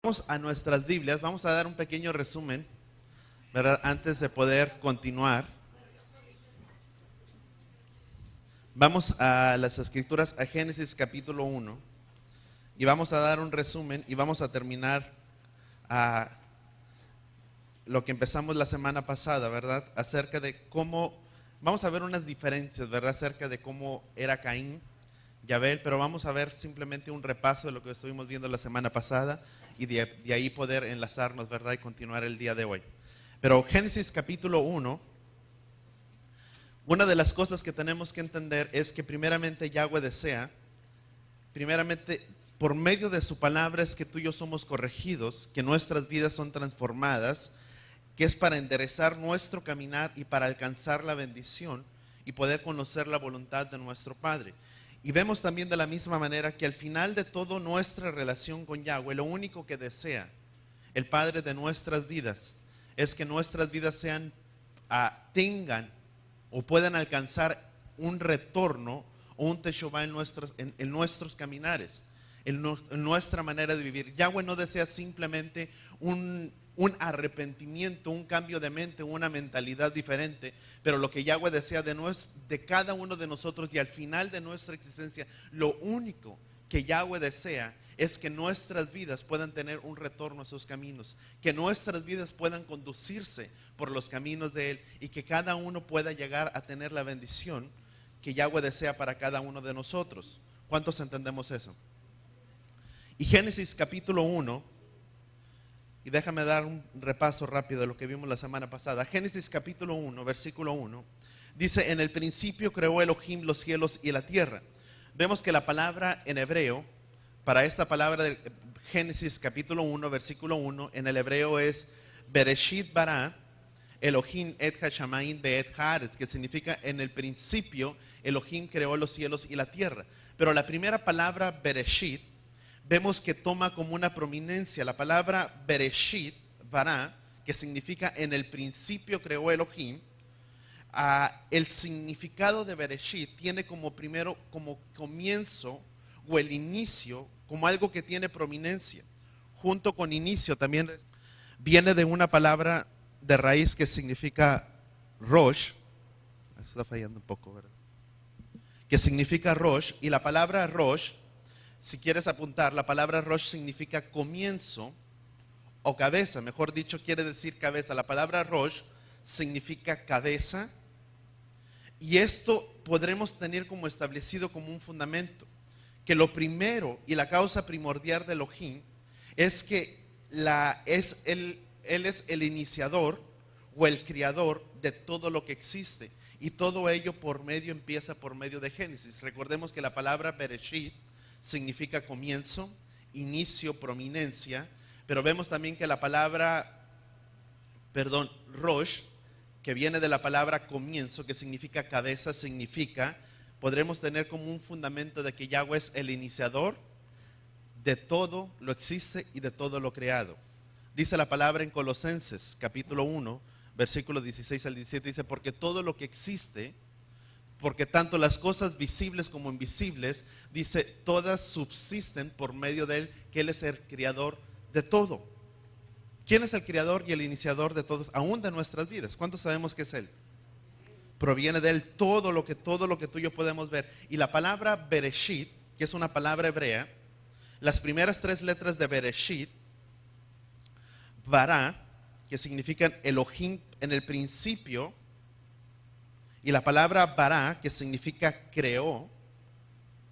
Vamos a nuestras Biblias, vamos a dar un pequeño resumen, ¿verdad? Antes de poder continuar. Vamos a las Escrituras, a Génesis capítulo 1, y vamos a dar un resumen y vamos a terminar a lo que empezamos la semana pasada, ¿verdad? Acerca de cómo, vamos a ver unas diferencias, ¿verdad? Acerca de cómo era Caín y Abel, pero vamos a ver simplemente un repaso de lo que estuvimos viendo la semana pasada y de ahí poder enlazarnos, ¿verdad? Y continuar el día de hoy. Pero Génesis capítulo 1, una de las cosas que tenemos que entender es que primeramente Yahweh desea, primeramente por medio de su palabra es que tú y yo somos corregidos, que nuestras vidas son transformadas, que es para enderezar nuestro caminar y para alcanzar la bendición y poder conocer la voluntad de nuestro Padre. Y vemos también de la misma manera que al final de toda nuestra relación con Yahweh, lo único que desea el Padre de nuestras vidas es que nuestras vidas tengan o puedan alcanzar un retorno o un teshuvah en nuestros caminares, en nuestra manera de vivir. Yahweh no desea simplemente un arrepentimiento, un cambio de mente, una mentalidad diferente, pero lo que Yahweh desea de cada uno de nosotros y al final de nuestra existencia, lo único que Yahweh desea es que nuestras vidas puedan tener un retorno a sus caminos, que nuestras vidas puedan conducirse por los caminos de Él y que cada uno pueda llegar a tener la bendición que Yahweh desea para cada uno de nosotros. ¿Cuántos entendemos eso? Y Génesis capítulo 1, y déjame dar un repaso rápido de lo que vimos la semana pasada. Génesis capítulo 1, versículo 1, dice: en el principio creó Elohim los cielos y la tierra. Vemos que la palabra en hebreo, para esta palabra de Génesis capítulo 1, versículo 1, en el hebreo es Bereshit bara Elohim et hashamayim be'et haaretz, que significa en el principio Elohim creó los cielos y la tierra. Pero la primera palabra Bereshit vemos que toma como una prominencia la palabra Bereshit bara, que significa en el principio creó Elohim. El significado de Bereshit tiene como primero, como comienzo o el inicio, como algo que tiene prominencia. Junto con inicio también viene de una palabra de raíz que significa Rosh. Está fallando un poco, ¿verdad? Que significa Rosh, y la palabra Rosh, si quieres apuntar, la palabra Rosh significa comienzo o cabeza, mejor dicho, quiere decir cabeza. La palabra Rosh significa cabeza, y esto podremos tener como establecido como un fundamento, que lo primero y la causa primordial de Elohim es que Él es el iniciador o el creador de todo lo que existe, y todo ello empieza por medio de Génesis. Recordemos que la palabra Bereshit significa comienzo, inicio, prominencia, pero vemos también que la palabra, Rosh, que viene de la palabra comienzo, que significa cabeza, podremos tener como un fundamento de que Yahweh es el iniciador de todo lo existe y de todo lo creado. Dice la palabra en Colosenses capítulo 1, versículos 16 al 17, dice: porque todo lo que existe, porque tanto las cosas visibles como invisibles, dice, todas subsisten por medio de Él, que Él es el creador de todo. ¿Quién es el creador y el iniciador de todo, aún de nuestras vidas? ¿Cuántos sabemos que es Él? Proviene de Él todo lo que tú y yo podemos ver. Y la palabra Bereshit, que es una palabra hebrea, las primeras tres letras de Bereshit, bara, que significan Elohim en el principio, y la palabra bara, que significa creó,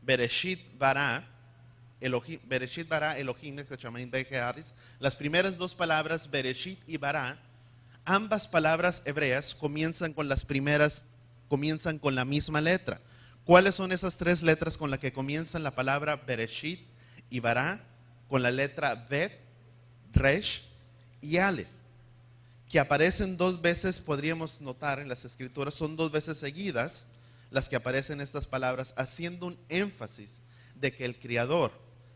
Bereshit bara Elohim, las primeras dos palabras, Bereshit y bara, ambas palabras hebreas comienzan con la misma letra. ¿Cuáles son esas tres letras con las que comienzan la palabra Bereshit y bara? Con la letra Bet, Resh y Aleph, que aparecen dos veces, podríamos notar en las escrituras, son dos veces seguidas las que aparecen estas palabras, haciendo un énfasis de que el creador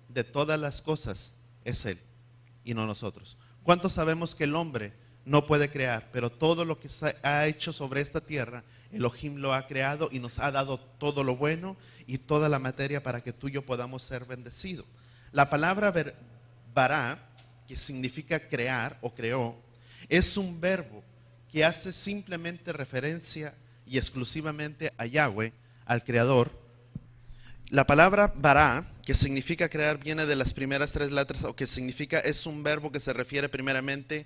de todas las cosas es Él y no nosotros. ¿Cuántos sabemos que el hombre no puede crear, pero todo lo que se ha hecho sobre esta tierra, Elohim lo ha creado y nos ha dado todo lo bueno y toda la materia para que tú y yo podamos ser bendecidos? La palabra bara, que significa crear o creó, es un verbo que hace simplemente referencia y exclusivamente a Yahweh, al Creador. La palabra bara, que significa crear, viene de las primeras tres letras, o que significa, es un verbo que se refiere primeramente,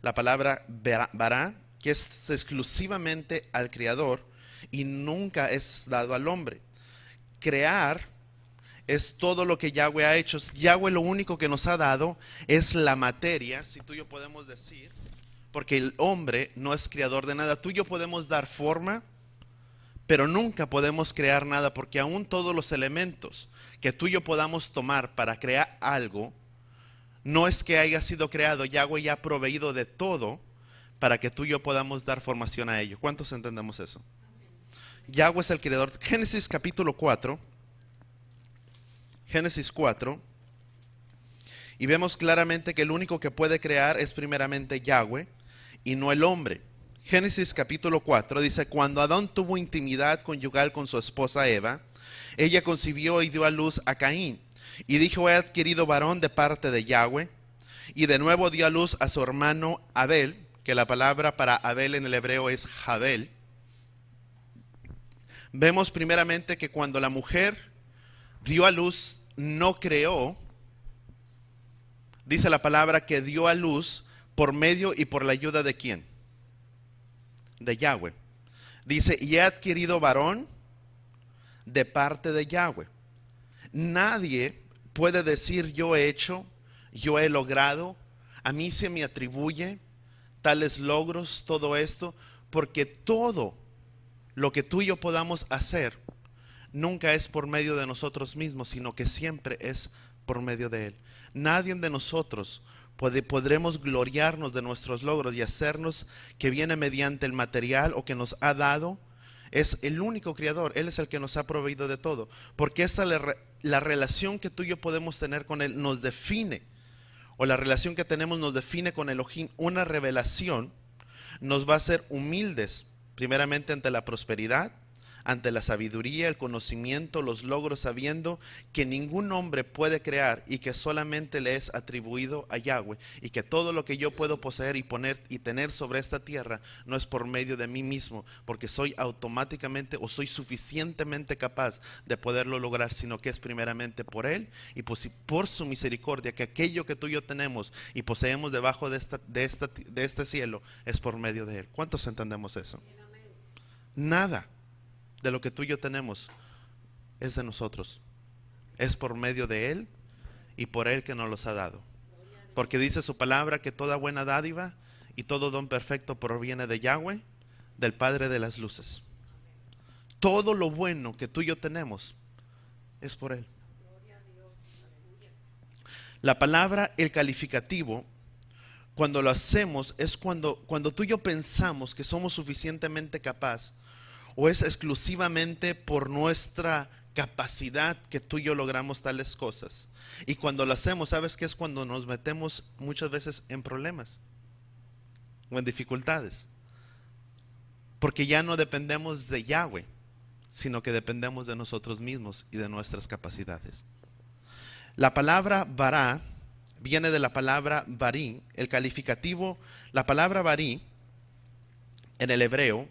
la palabra bara, que es exclusivamente al Creador y nunca es dado al hombre. Crear es todo lo que Yahweh ha hecho. Yahweh lo único que nos ha dado es la materia, si tú y yo podemos decir, porque el hombre no es creador de nada. Tú y yo podemos dar forma, pero nunca podemos crear nada, porque aún todos los elementos que tú y yo podamos tomar para crear algo, no es que haya sido creado. Yahweh ya ha proveído de todo para que tú y yo podamos dar formación a ello. ¿Cuántos entendemos eso? Yahweh es el creador. Génesis capítulo 4. Génesis 4. Y vemos claramente que el único que puede crear es primeramente Yahweh y no el hombre. Génesis capítulo 4 dice: cuando Adán tuvo intimidad conyugal con su esposa Eva, ella concibió y dio a luz a Caín. Y dijo: he adquirido varón de parte de Yahweh. Y de nuevo dio a luz a su hermano Abel, que la palabra para Abel en el hebreo es Jabel. Vemos primeramente que cuando la mujer dio a luz, no creó. Dice la palabra que dio a luz por medio y por la ayuda de ¿quién? De Yahweh. Dice: y he adquirido varón de parte de Yahweh. Nadie puede decir: yo he hecho, yo he logrado, a mí se me atribuye tales logros, todo esto, porque todo lo que tú y yo podamos hacer nunca es por medio de nosotros mismos, sino que siempre es por medio de Él. Nadie de nosotros podremos gloriarnos de nuestros logros y hacernos que viene mediante el material o que nos ha dado. Es el único creador. Él es el que nos ha proveído de todo, porque la relación que tú y yo podemos tener con Él nos define, o la relación que tenemos nos define con Elohim. Una revelación nos va a hacer humildes, primeramente ante la prosperidad, ante la sabiduría, el conocimiento, los logros, sabiendo que ningún hombre puede crear y que solamente le es atribuido a Yahweh, y que todo lo que yo puedo poseer y poner y tener sobre esta tierra no es por medio de mí mismo, porque soy automáticamente o soy suficientemente capaz de poderlo lograr, sino que es primeramente por Él y por su misericordia, que aquello que tú y yo tenemos y poseemos debajo de este cielo es por medio de Él. ¿Cuántos entendemos eso? Nada de lo que tú y yo tenemos es de nosotros, es por medio de Él y por Él que nos los ha dado, porque dice su palabra que toda buena dádiva y todo don perfecto proviene de Yahweh, del Padre de las luces. Todo lo bueno que tú y yo tenemos es por Él. La palabra, el calificativo, cuando lo hacemos, es cuando tú y yo pensamos que somos suficientemente capaz, o es exclusivamente por nuestra capacidad que tú y yo logramos tales cosas. Y cuando lo hacemos, ¿sabes qué es? Cuando nos metemos muchas veces en problemas o en dificultades, porque ya no dependemos de Yahweh, sino que dependemos de nosotros mismos y de nuestras capacidades. La palabra bara viene de la palabra barí. El calificativo, la palabra barí en el hebreo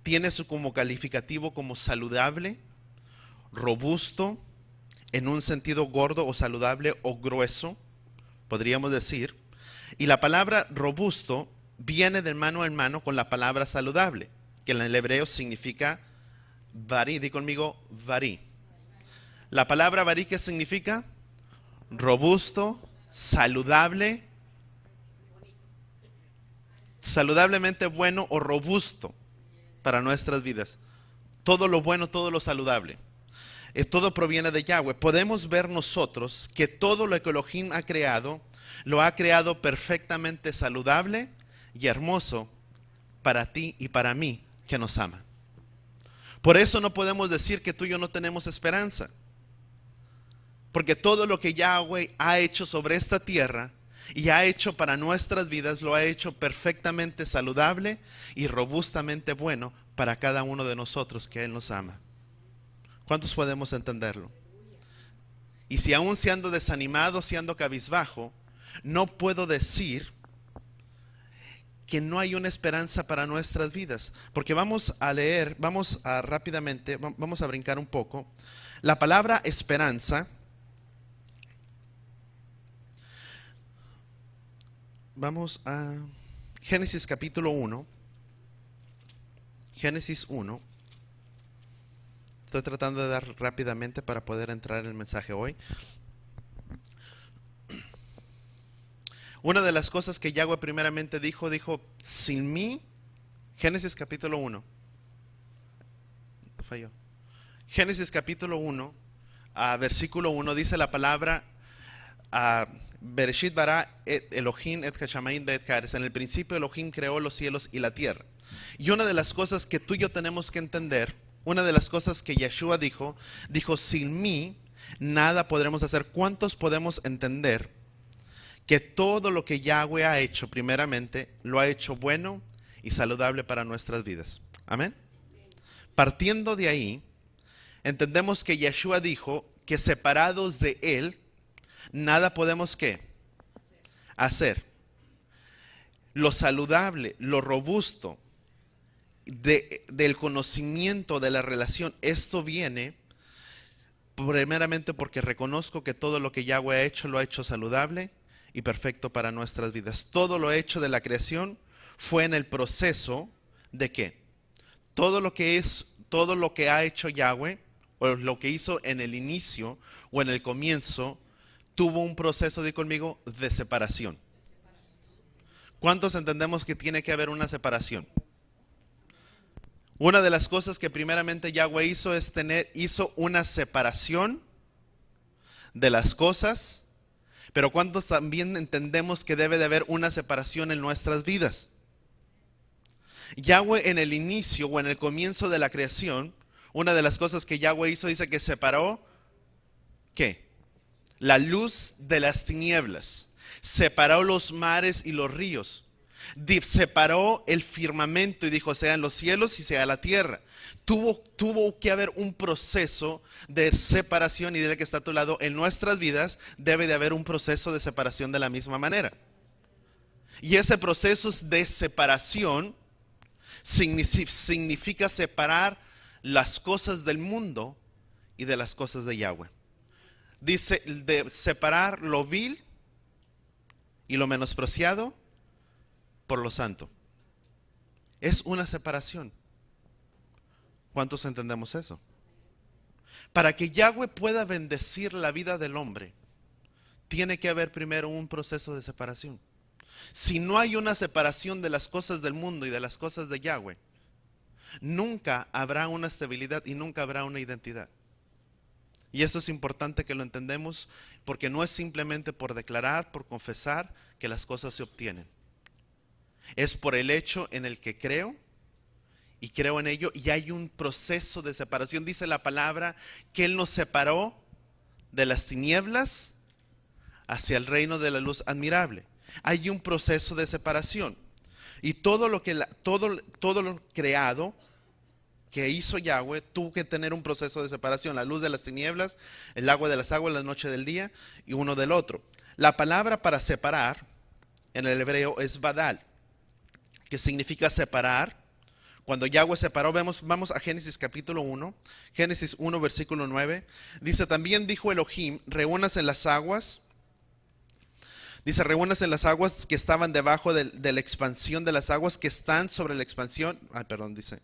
tiene su como calificativo como saludable, robusto, en un sentido gordo o saludable o grueso, podríamos decir. Y la palabra robusto viene de mano en mano con la palabra saludable, que en el hebreo significa barí. Di conmigo, barí. La palabra barí, ¿qué significa? Robusto, saludable, saludablemente bueno o robusto para nuestras vidas. Todo lo bueno, todo lo saludable, todo proviene de Yahweh. Podemos ver nosotros que todo lo que Elohim ha creado, lo ha creado perfectamente saludable y hermoso para ti y para mí que nos ama. Por eso no podemos decir que tú y yo no tenemos esperanza, porque todo lo que Yahweh ha hecho sobre esta tierra y ha hecho para nuestras vidas, lo ha hecho perfectamente saludable y robustamente bueno para cada uno de nosotros que Él nos ama. ¿Cuántos podemos entenderlo? Y si aún siendo desanimado, siendo cabizbajo, no puedo decir que no hay una esperanza para nuestras vidas. Porque vamos a leer, rápidamente, vamos a brincar un poco. La palabra esperanza, vamos a Génesis capítulo 1. Génesis 1. Estoy tratando de dar rápidamente para poder entrar en el mensaje hoy. Una de las cosas que Yahweh primeramente dijo, sin mí, Génesis capítulo 1. Falló. Génesis capítulo 1, versículo 1, dice la palabra, Bereshit bara Elohim et hashamayim be'et haaretz. En el principio Elohim creó los cielos y la tierra. Y una de las cosas que tú y yo tenemos que entender, una de las cosas que Yeshua dijo, sin mí nada podremos hacer. ¿Cuántos podemos entender que todo lo que Yahweh ha hecho primeramente, lo ha hecho bueno y saludable para nuestras vidas? Amén. Partiendo de ahí, entendemos que Yeshua dijo que separados de Él, nada podemos ¿qué? Hacer. Lo saludable, lo robusto del conocimiento de la relación, esto viene primeramente porque reconozco que todo lo que Yahweh ha hecho, lo ha hecho saludable y perfecto para nuestras vidas. Todo lo hecho de la creación fue en el proceso de ¿qué? Todo lo que ha hecho Yahweh, o lo que hizo en el inicio o en el comienzo, tuvo un proceso, di conmigo, de separación. ¿Cuántos entendemos que tiene que haber una separación? Una de las cosas que primeramente Yahweh hizo hizo una separación de las cosas, pero ¿cuántos también entendemos que debe de haber una separación en nuestras vidas? Yahweh en el inicio o en el comienzo de la creación, una de las cosas que Yahweh hizo, dice que separó, ¿qué? La luz de las tinieblas, separó los mares y los ríos, separó el firmamento y dijo, sean los cielos y sea la tierra. Tuvo que haber un proceso de separación, y dile que está a tu lado, en nuestras vidas debe de haber un proceso de separación de la misma manera. Y ese proceso de separación significa separar las cosas del mundo y de las cosas de Yahweh. Dice de separar lo vil y lo menospreciado por lo santo. Es una separación. ¿Cuántos entendemos eso? Para que Yahweh pueda bendecir la vida del hombre, tiene que haber primero un proceso de separación. Si no hay una separación de las cosas del mundo y de las cosas de Yahweh, nunca habrá una estabilidad y nunca habrá una identidad. Y eso es importante que lo entendamos, porque no es simplemente por declarar, por confesar que las cosas se obtienen. Es por el hecho en el que creo y creo en ello, y hay un proceso de separación. Dice la palabra que Él nos separó de las tinieblas hacia el reino de la luz admirable. Hay un proceso de separación. Y todo lo creado que hizo Yahweh tuvo que tener un proceso de separación. La luz de las tinieblas, el agua de las aguas, la noche del día y uno del otro. La palabra para separar en el hebreo es badal, que significa separar. Cuando Yahweh separó, vamos a Génesis capítulo 1, Génesis 1 versículo 9. Dice, también dijo Elohim, reúnase las aguas. Dice, reúnase en las aguas que estaban debajo de la expansión de las aguas que están sobre la expansión. Dice.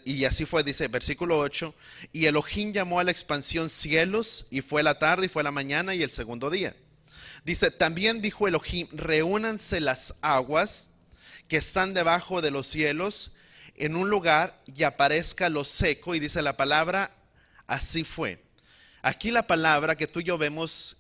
Y así fue, dice, versículo 8. Y Elohim llamó a la expansión cielos, y fue la tarde, y fue la mañana, y el segundo día. Dice, también dijo Elohim, reúnanse las aguas que están debajo de los cielos en un lugar y aparezca lo seco. Y dice la palabra, así fue. Aquí la palabra que tú y yo vemos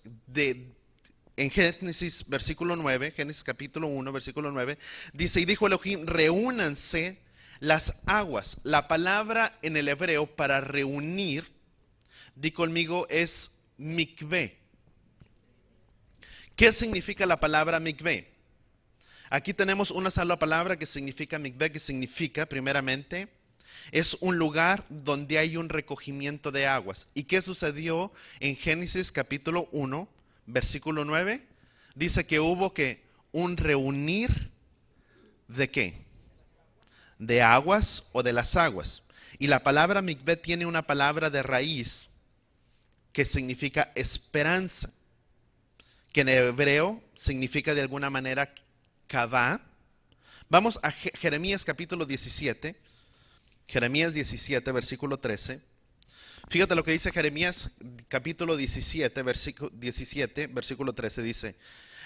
en Génesis versículo 9, Génesis capítulo 1, versículo 9, dice, y dijo Elohim, reúnanse las aguas. La palabra en el hebreo para reunir, di conmigo, es mikvé. ¿Qué significa la palabra mikvé? Aquí tenemos una sola palabra que significa mikvé, que significa primeramente es un lugar donde hay un recogimiento de aguas. ¿Y qué sucedió en Génesis capítulo 1, versículo 9? Dice que hubo que un reunir ¿de qué? De aguas o de las aguas. Y la palabra mikveh tiene una palabra de raíz que significa esperanza, que en hebreo significa de alguna manera kavá. Vamos a Jeremías capítulo 17. Jeremías 17, versículo 13. Fíjate lo que dice Jeremías capítulo 17, versículo 13. Dice: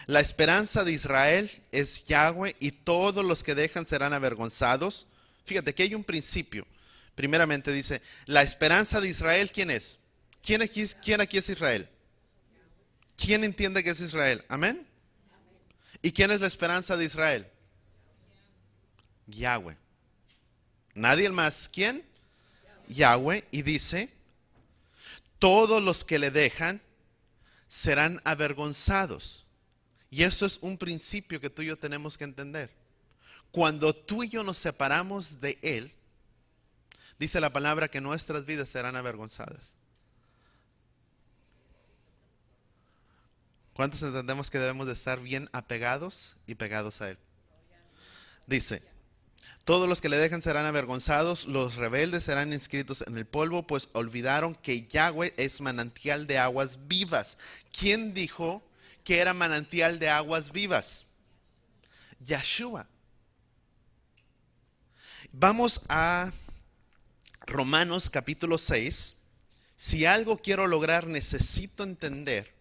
la esperanza de Israel es Yahweh y todos los que dejan serán avergonzados. Fíjate que hay un principio. Primeramente dice, la esperanza de Israel, ¿quién es? ¿Quién aquí es Israel? ¿Quién entiende que es Israel? ¿Amén? ¿Y quién es la esperanza de Israel? Yahweh. Nadie más. ¿Quién? Yahweh. Y dice, todos los que le dejan serán avergonzados. Y esto es un principio que tú y yo tenemos que entender. Cuando tú y yo nos separamos de Él, dice la palabra que nuestras vidas serán avergonzadas. ¿Cuántos entendemos que debemos de estar bien apegados y pegados a Él? Dice, todos los que le dejan serán avergonzados, los rebeldes serán inscritos en el polvo, pues olvidaron que Yahweh es manantial de aguas vivas. ¿Quién dijo que era manantial de aguas vivas? Yeshua. Vamos a Romanos capítulo 6. Si algo quiero lograr, necesito entender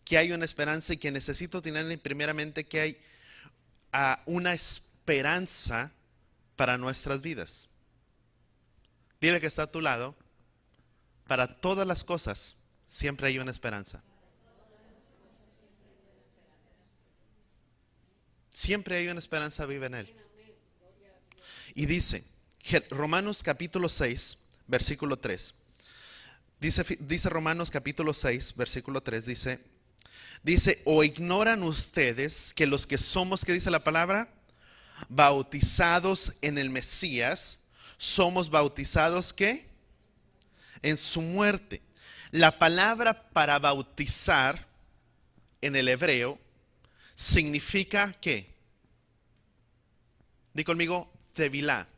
que hay una esperanza y que necesito tener primeramente que hay una esperanza para nuestras vidas. Dile que está a tu lado, para todas las cosas siempre hay una esperanza. Siempre hay una esperanza viva en Él. Y dice, Romanos capítulo 6, versículo 3. Dice Romanos capítulo 6, versículo 3, dice, o ignoran ustedes que los que somos, ¿qué dice la palabra? Bautizados en el Mesías, somos bautizados, ¿qué? En su muerte. La palabra para bautizar en el hebreo significa ¿qué? Di conmigo, tevilá.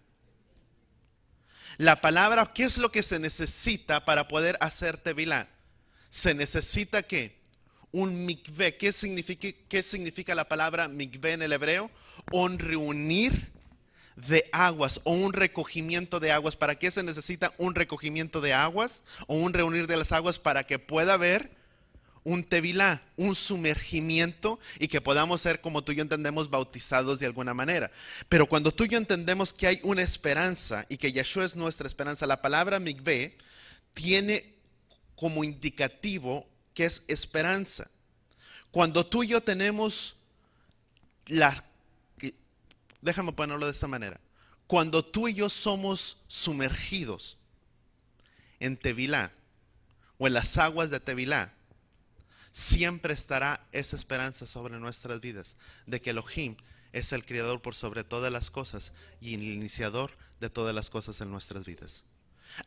La palabra, ¿qué es lo que se necesita para poder hacer tevilá? Se necesita ¿qué? Un mikveh. ¿Qué significa la palabra mikveh en el hebreo? Un reunir de aguas o un recogimiento de aguas. ¿Para qué se necesita un recogimiento de aguas o un reunir de las aguas? Para que pueda haber un tevilá, un sumergimiento y que podamos ser, como tú y yo entendemos, bautizados de alguna manera. Pero cuando tú y yo entendemos que hay una esperanza y que Yeshua es nuestra esperanza, la palabra mikveh tiene como indicativo que es esperanza. Cuando tú y yo tenemos déjame ponerlo de esta manera. Cuando tú y yo somos sumergidos en tevilá o en las aguas de tevilá, siempre estará esa esperanza sobre nuestras vidas de que Elohim es el creador por sobre todas las cosas y el iniciador de todas las cosas en nuestras vidas.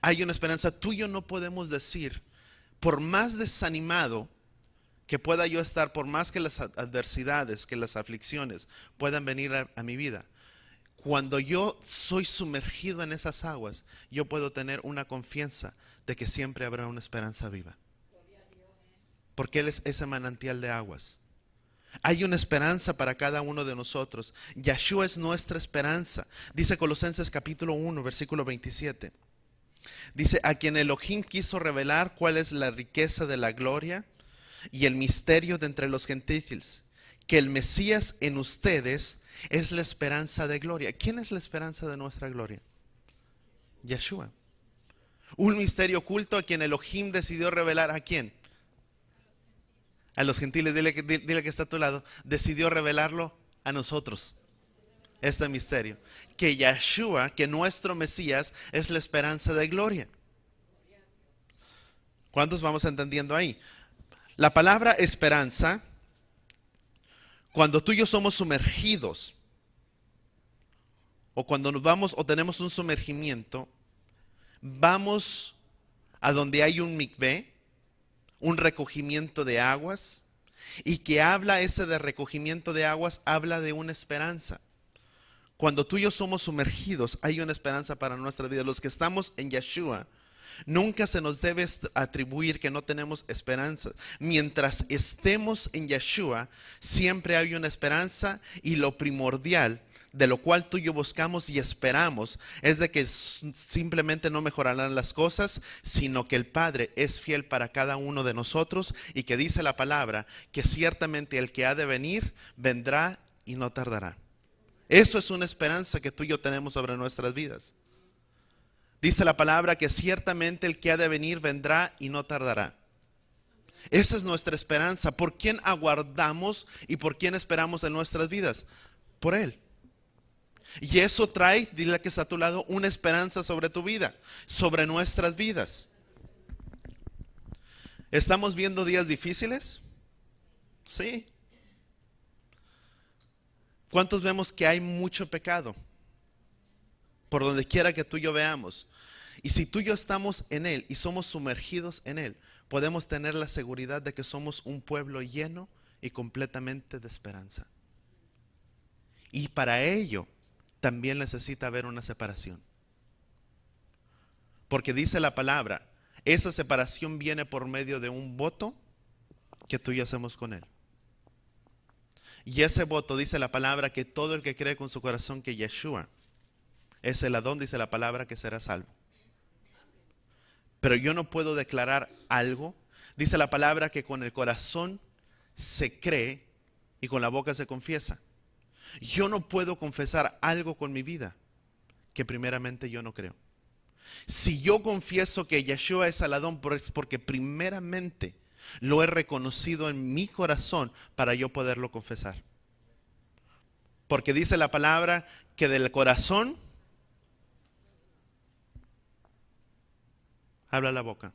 Hay una esperanza. Tú y yo no podemos decir, por más desanimado que pueda yo estar, por más que las adversidades, que las aflicciones puedan venir a mi vida, cuando yo soy sumergido en esas aguas, yo puedo tener una confianza de que siempre habrá una esperanza viva. Porque Él es ese manantial de aguas. Hay una esperanza para cada uno de nosotros. Yeshua es nuestra esperanza. Dice Colosenses capítulo 1, versículo 27. Dice, a quien Elohim quiso revelar cuál es la riqueza de la gloria y el misterio de entre los gentiles, que el Mesías en ustedes es la esperanza de gloria. ¿Quién es la esperanza de nuestra gloria? Yeshua. Un misterio oculto a quien Elohim decidió revelar. ¿A quién? A los gentiles. Dile que está a tu lado. Decidió revelarlo a nosotros. Este misterio. Que Yeshua, que nuestro Mesías, es la esperanza de gloria. ¿Cuántos vamos entendiendo ahí? La palabra esperanza, cuando tú y yo somos sumergidos, o cuando nos vamos o tenemos un sumergimiento, vamos a donde hay un mikveh, un recogimiento de aguas, Y que habla ese de recogimiento de aguas, habla de una esperanza. Cuando tú y yo somos sumergidos, hay una esperanza para nuestra vida. Los que estamos en Yeshua, nunca se nos debe atribuir que no tenemos esperanza. Mientras estemos en Yeshua, siempre hay una esperanza, y lo primordial de lo cual tú y yo buscamos y esperamos es de que simplemente no mejorarán las cosas, sino que el Padre es fiel para cada uno de nosotros, y que dice la palabra que ciertamente el que ha de venir vendrá y no tardará. Eso es una esperanza que tú y yo tenemos sobre nuestras vidas. Dice la palabra que ciertamente el que ha de venir vendrá y no tardará. Esa es nuestra esperanza. ¿Por quién aguardamos y por quién esperamos en nuestras vidas? Por Él. Y eso trae, dile que está a tu lado, una esperanza sobre tu vida, sobre nuestras vidas. ¿Estamos viendo días difíciles? Sí. ¿Cuántos vemos que hay mucho pecado? Por donde quiera que tú y yo veamos. Y si tú y yo estamos en Él y somos sumergidos en Él, podemos tener la seguridad de que somos un pueblo lleno y completamente de esperanza. Y para ello también necesita haber una separación. Porque dice la palabra, esa separación viene por medio de un voto que tú y yo hacemos con Él. Y ese voto, dice la palabra, que todo el que cree con su corazón que Yeshua es el Adón, dice la palabra, que será salvo. Pero yo no puedo declarar algo. Dice la palabra que con el corazón se cree y con la boca se confiesa. Yo no puedo confesar algo con mi vida que primeramente yo no creo. Si yo confieso que Yeshua es el Adón, es porque primeramente lo he reconocido en mi corazón para yo poderlo confesar. Porque dice la palabra que del corazón habla la boca.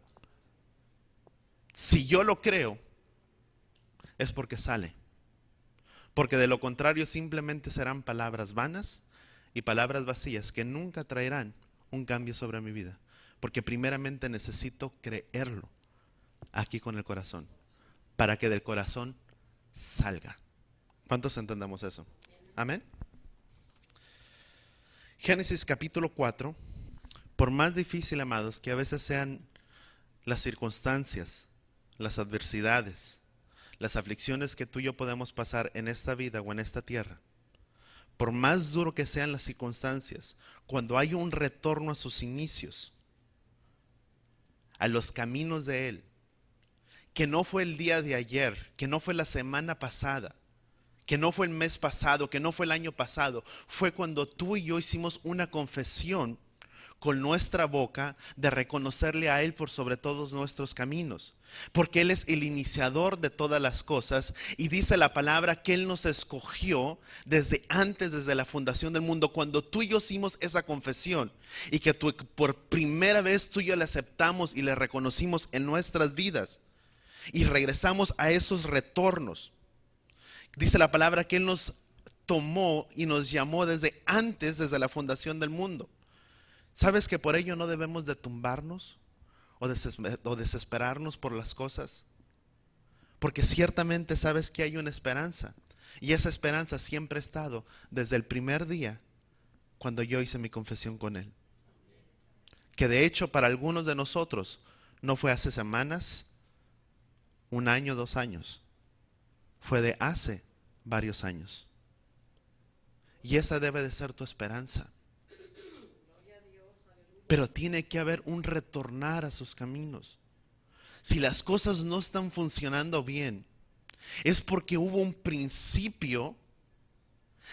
Si yo lo creo, es porque sale. Porque de lo contrario simplemente serán palabras vanas y palabras vacías que nunca traerán un cambio sobre mi vida. Porque primeramente necesito creerlo aquí con el corazón, para que del corazón salga. ¿Cuántos entendemos eso? Amén. Génesis capítulo 4. Por más difícil, amados, que a veces sean las circunstancias, las adversidades, las aflicciones que tú y yo podemos pasar en esta vida o en esta tierra, por más duro que sean las circunstancias, cuando hay un retorno a sus inicios, a los caminos de Él, que no fue el día de ayer, que no fue la semana pasada, que no fue el mes pasado, que no fue el año pasado, fue cuando tú y yo hicimos una confesión con nuestra boca de reconocerle a Él por sobre todos nuestros caminos, porque Él es el iniciador de todas las cosas, y dice la palabra que Él nos escogió desde antes, desde la fundación del mundo. Cuando tú y yo hicimos esa confesión y que por primera vez tú y yo le aceptamos y le reconocimos en nuestras vidas y regresamos a esos retornos, dice la palabra que Él nos tomó y nos llamó desde antes, desde la fundación del mundo. ¿Sabes que por ello no debemos de tumbarnos o desesperarnos por las cosas? Porque ciertamente sabes que hay una esperanza, y esa esperanza siempre ha estado desde el primer día cuando yo hice mi confesión con Él. Que de hecho para algunos de nosotros no fue hace semanas, un año, 2 años, fue de hace varios años. Y esa debe de ser tu esperanza. Pero tiene que haber un retornar a sus caminos. Si las cosas no están funcionando bien, es porque hubo un principio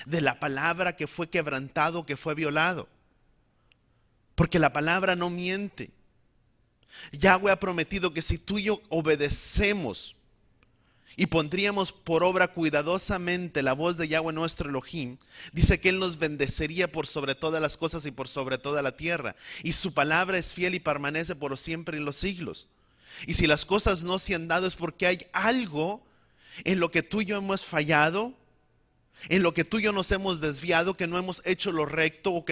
de la palabra que fue quebrantado, que fue violado. Porque la palabra no miente. Yahweh ha prometido que si tú y yo obedecemos y pondríamos por obra cuidadosamente la voz de Yahweh nuestro Elohim, dice que Él nos bendecería por sobre todas las cosas y por sobre toda la tierra. Y su palabra es fiel y permanece por siempre en los siglos. Y si las cosas no se han dado es porque hay algo en lo que tú y yo hemos fallado, en lo que tú y yo nos hemos desviado, que no hemos hecho lo recto o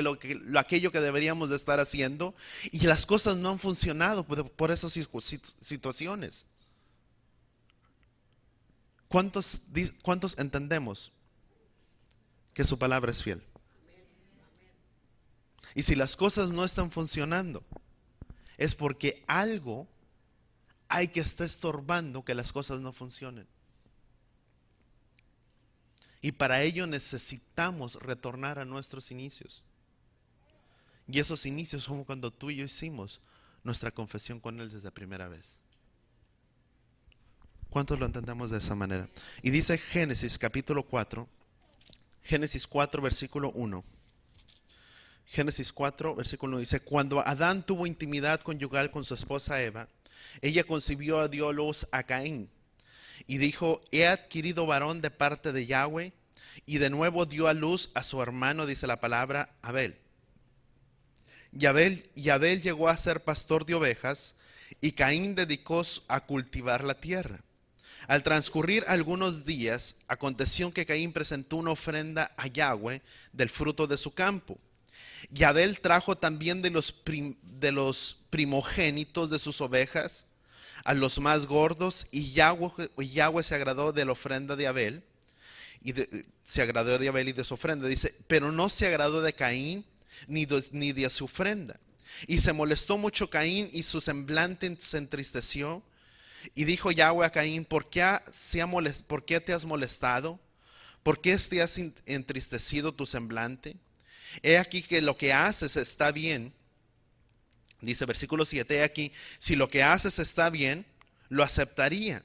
aquello que deberíamos de estar haciendo, y las cosas no han funcionado por esas situaciones. ¿Cuántos entendemos que su palabra es fiel? Y si las cosas no están funcionando, es porque algo hay que estar estorbando que las cosas no funcionen. Y para ello necesitamos retornar a nuestros inicios. Y esos inicios son cuando tú y yo hicimos nuestra confesión con Él desde la primera vez. ¿Cuántos lo entendemos de esa manera? Y dice Génesis capítulo 4, Génesis 4 versículo 1. Génesis 4 versículo 1 dice: cuando Adán tuvo intimidad conyugal con su esposa Eva, ella concibió, dio a luz a Caín y dijo: he adquirido varón de parte de Yahweh. Y de nuevo dio a luz a su hermano, dice la palabra, Abel. Y Abel llegó a ser pastor de ovejas, y Caín dedicó a cultivar la tierra. Al transcurrir algunos días, aconteció que Caín presentó una ofrenda a Yahweh del fruto de su campo. Y Abel trajo también de los primogénitos de sus ovejas a los más gordos, y Yahweh se agradó de la ofrenda de Abel. Se agradó de Abel y de su ofrenda. Dice: pero no se agradó de Caín ni de su ofrenda. Y se molestó mucho Caín, y su semblante se entristeció. Y dijo Yahweh a Caín: ¿por qué te has molestado? ¿Por qué te has entristecido tu semblante? He aquí que lo que haces está bien. Dice versículo 7: he aquí, si lo que haces está bien, lo aceptaría.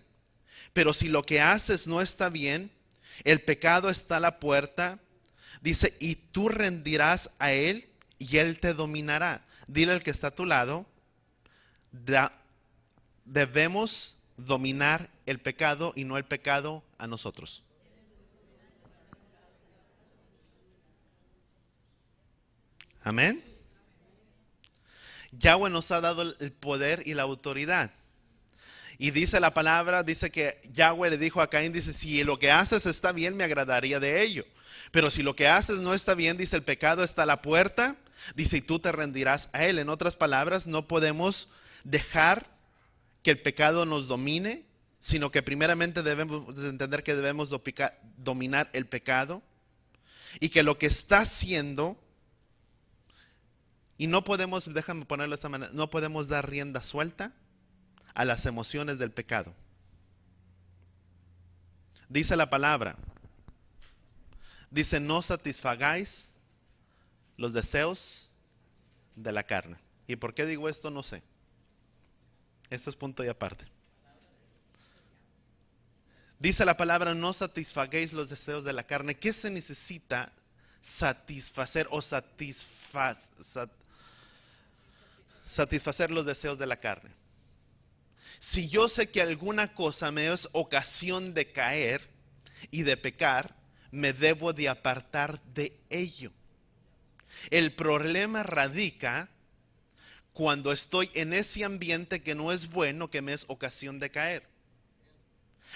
Pero si lo que haces no está bien, el pecado está a la puerta. Dice: y tú rendirás a él, y él te dominará. Dile al que está a tu lado: debemos dominar el pecado y no el pecado a nosotros. Amén. Yahweh nos ha dado el poder y la autoridad. Y dice la palabra, dice que Yahweh le dijo a Caín, dice: si lo que haces está bien, me agradaría de ello. Pero si lo que haces no está bien, dice, el pecado está a la puerta, dice, y tú te rendirás a él. En otras palabras, no podemos dejar que el pecado nos domine, sino que primeramente debemos entender que debemos dominar el pecado, y que lo que está haciendo, y no podemos, déjame ponerlo de esta manera, no podemos dar rienda suelta a las emociones del pecado. Dice la palabra, dice: no satisfagáis los deseos de la carne. ¿Y por qué digo esto? No sé. Esto es punto y aparte. Dice la palabra: no satisfagáis los deseos de la carne. ¿Qué se necesita satisfacer o satisfacer los deseos de la carne? Si yo sé que alguna cosa me es ocasión de caer y de pecar, me debo de apartar de ello. El problema radica cuando estoy en ese ambiente que no es bueno, que me es ocasión de caer.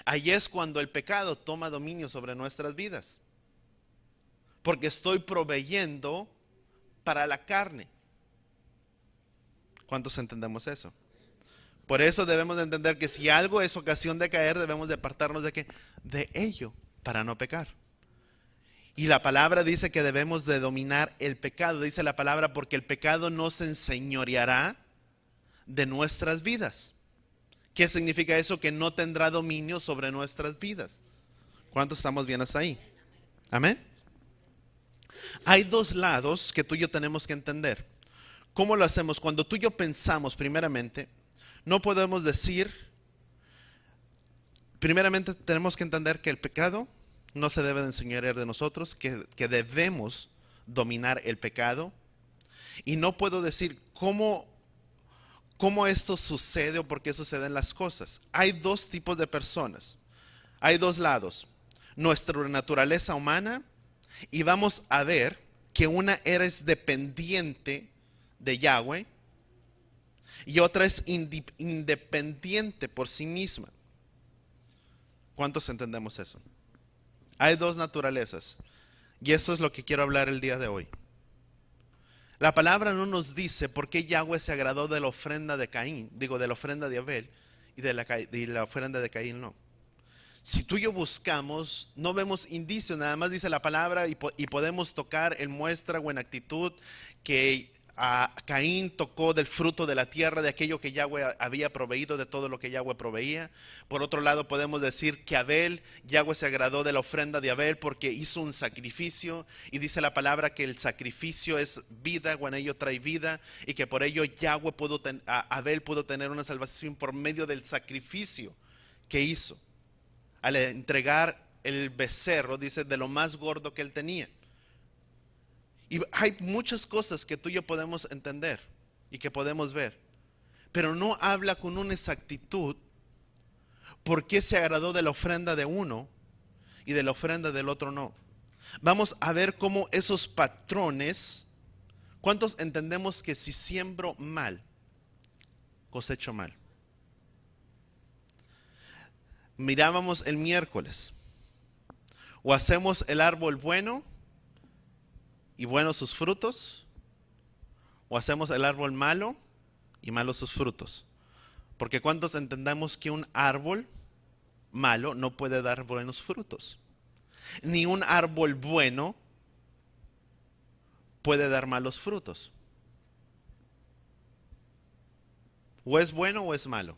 Ahí es cuando el pecado toma dominio sobre nuestras vidas, porque estoy proveyendo para la carne. ¿Cuántos entendemos eso? Por eso debemos de entender que si algo es ocasión de caer, debemos de apartarnos de ¿qué? De ello, para no pecar. Y la palabra dice que debemos de dominar el pecado. Dice la palabra: porque el pecado no se enseñoreará de nuestras vidas. ¿Qué significa eso? Que no tendrá dominio sobre nuestras vidas. ¿Cuántos estamos bien hasta ahí? Amén. Hay dos lados que tú y yo tenemos que entender. ¿Cómo lo hacemos? Cuando tú y yo pensamos, primeramente, no podemos decir, primeramente tenemos que entender que el pecado no se debe de enseñorear de nosotros, que debemos dominar el pecado. Y no puedo decir cómo esto sucede o por qué suceden las cosas. Hay dos tipos de personas, hay dos lados: nuestra naturaleza humana, y vamos a ver que una es dependiente de Yahweh y otra es independiente por sí misma. ¿Cuántos entendemos eso? Hay dos naturalezas, y eso es lo que quiero hablar el día de hoy. La palabra no nos dice por qué Yahweh se agradó de la ofrenda de Caín, de la ofrenda de Abel, y de la ofrenda de Caín no. Si tú y yo buscamos, no vemos indicios, nada más dice la palabra y podemos tocar en muestra o en actitud que a Caín tocó del fruto de la tierra, de aquello que Yahweh había proveído, de todo lo que Yahweh proveía. Por otro lado podemos decir que Abel, Yahweh se agradó de la ofrenda de Abel porque hizo un sacrificio, y dice la palabra que el sacrificio es vida, o en ello trae vida, y que por ello Yahweh Abel pudo tener una salvación por medio del sacrificio que hizo al entregar el becerro, dice, de lo más gordo que él tenía. Y hay muchas cosas que tú y yo podemos entender y que podemos ver, pero no habla con una exactitud por qué se agradó de la ofrenda de uno y de la ofrenda del otro no. Vamos a ver cómo esos patrones, ¿cuántos entendemos que si siembro mal, cosecho mal? Mirábamos el miércoles, o hacemos el árbol bueno y buenos sus frutos, o hacemos el árbol malo y malos sus frutos. Porque ¿cuántos entendamos que un árbol malo no puede dar buenos frutos? Ni un árbol bueno puede dar malos frutos. O es bueno o es malo.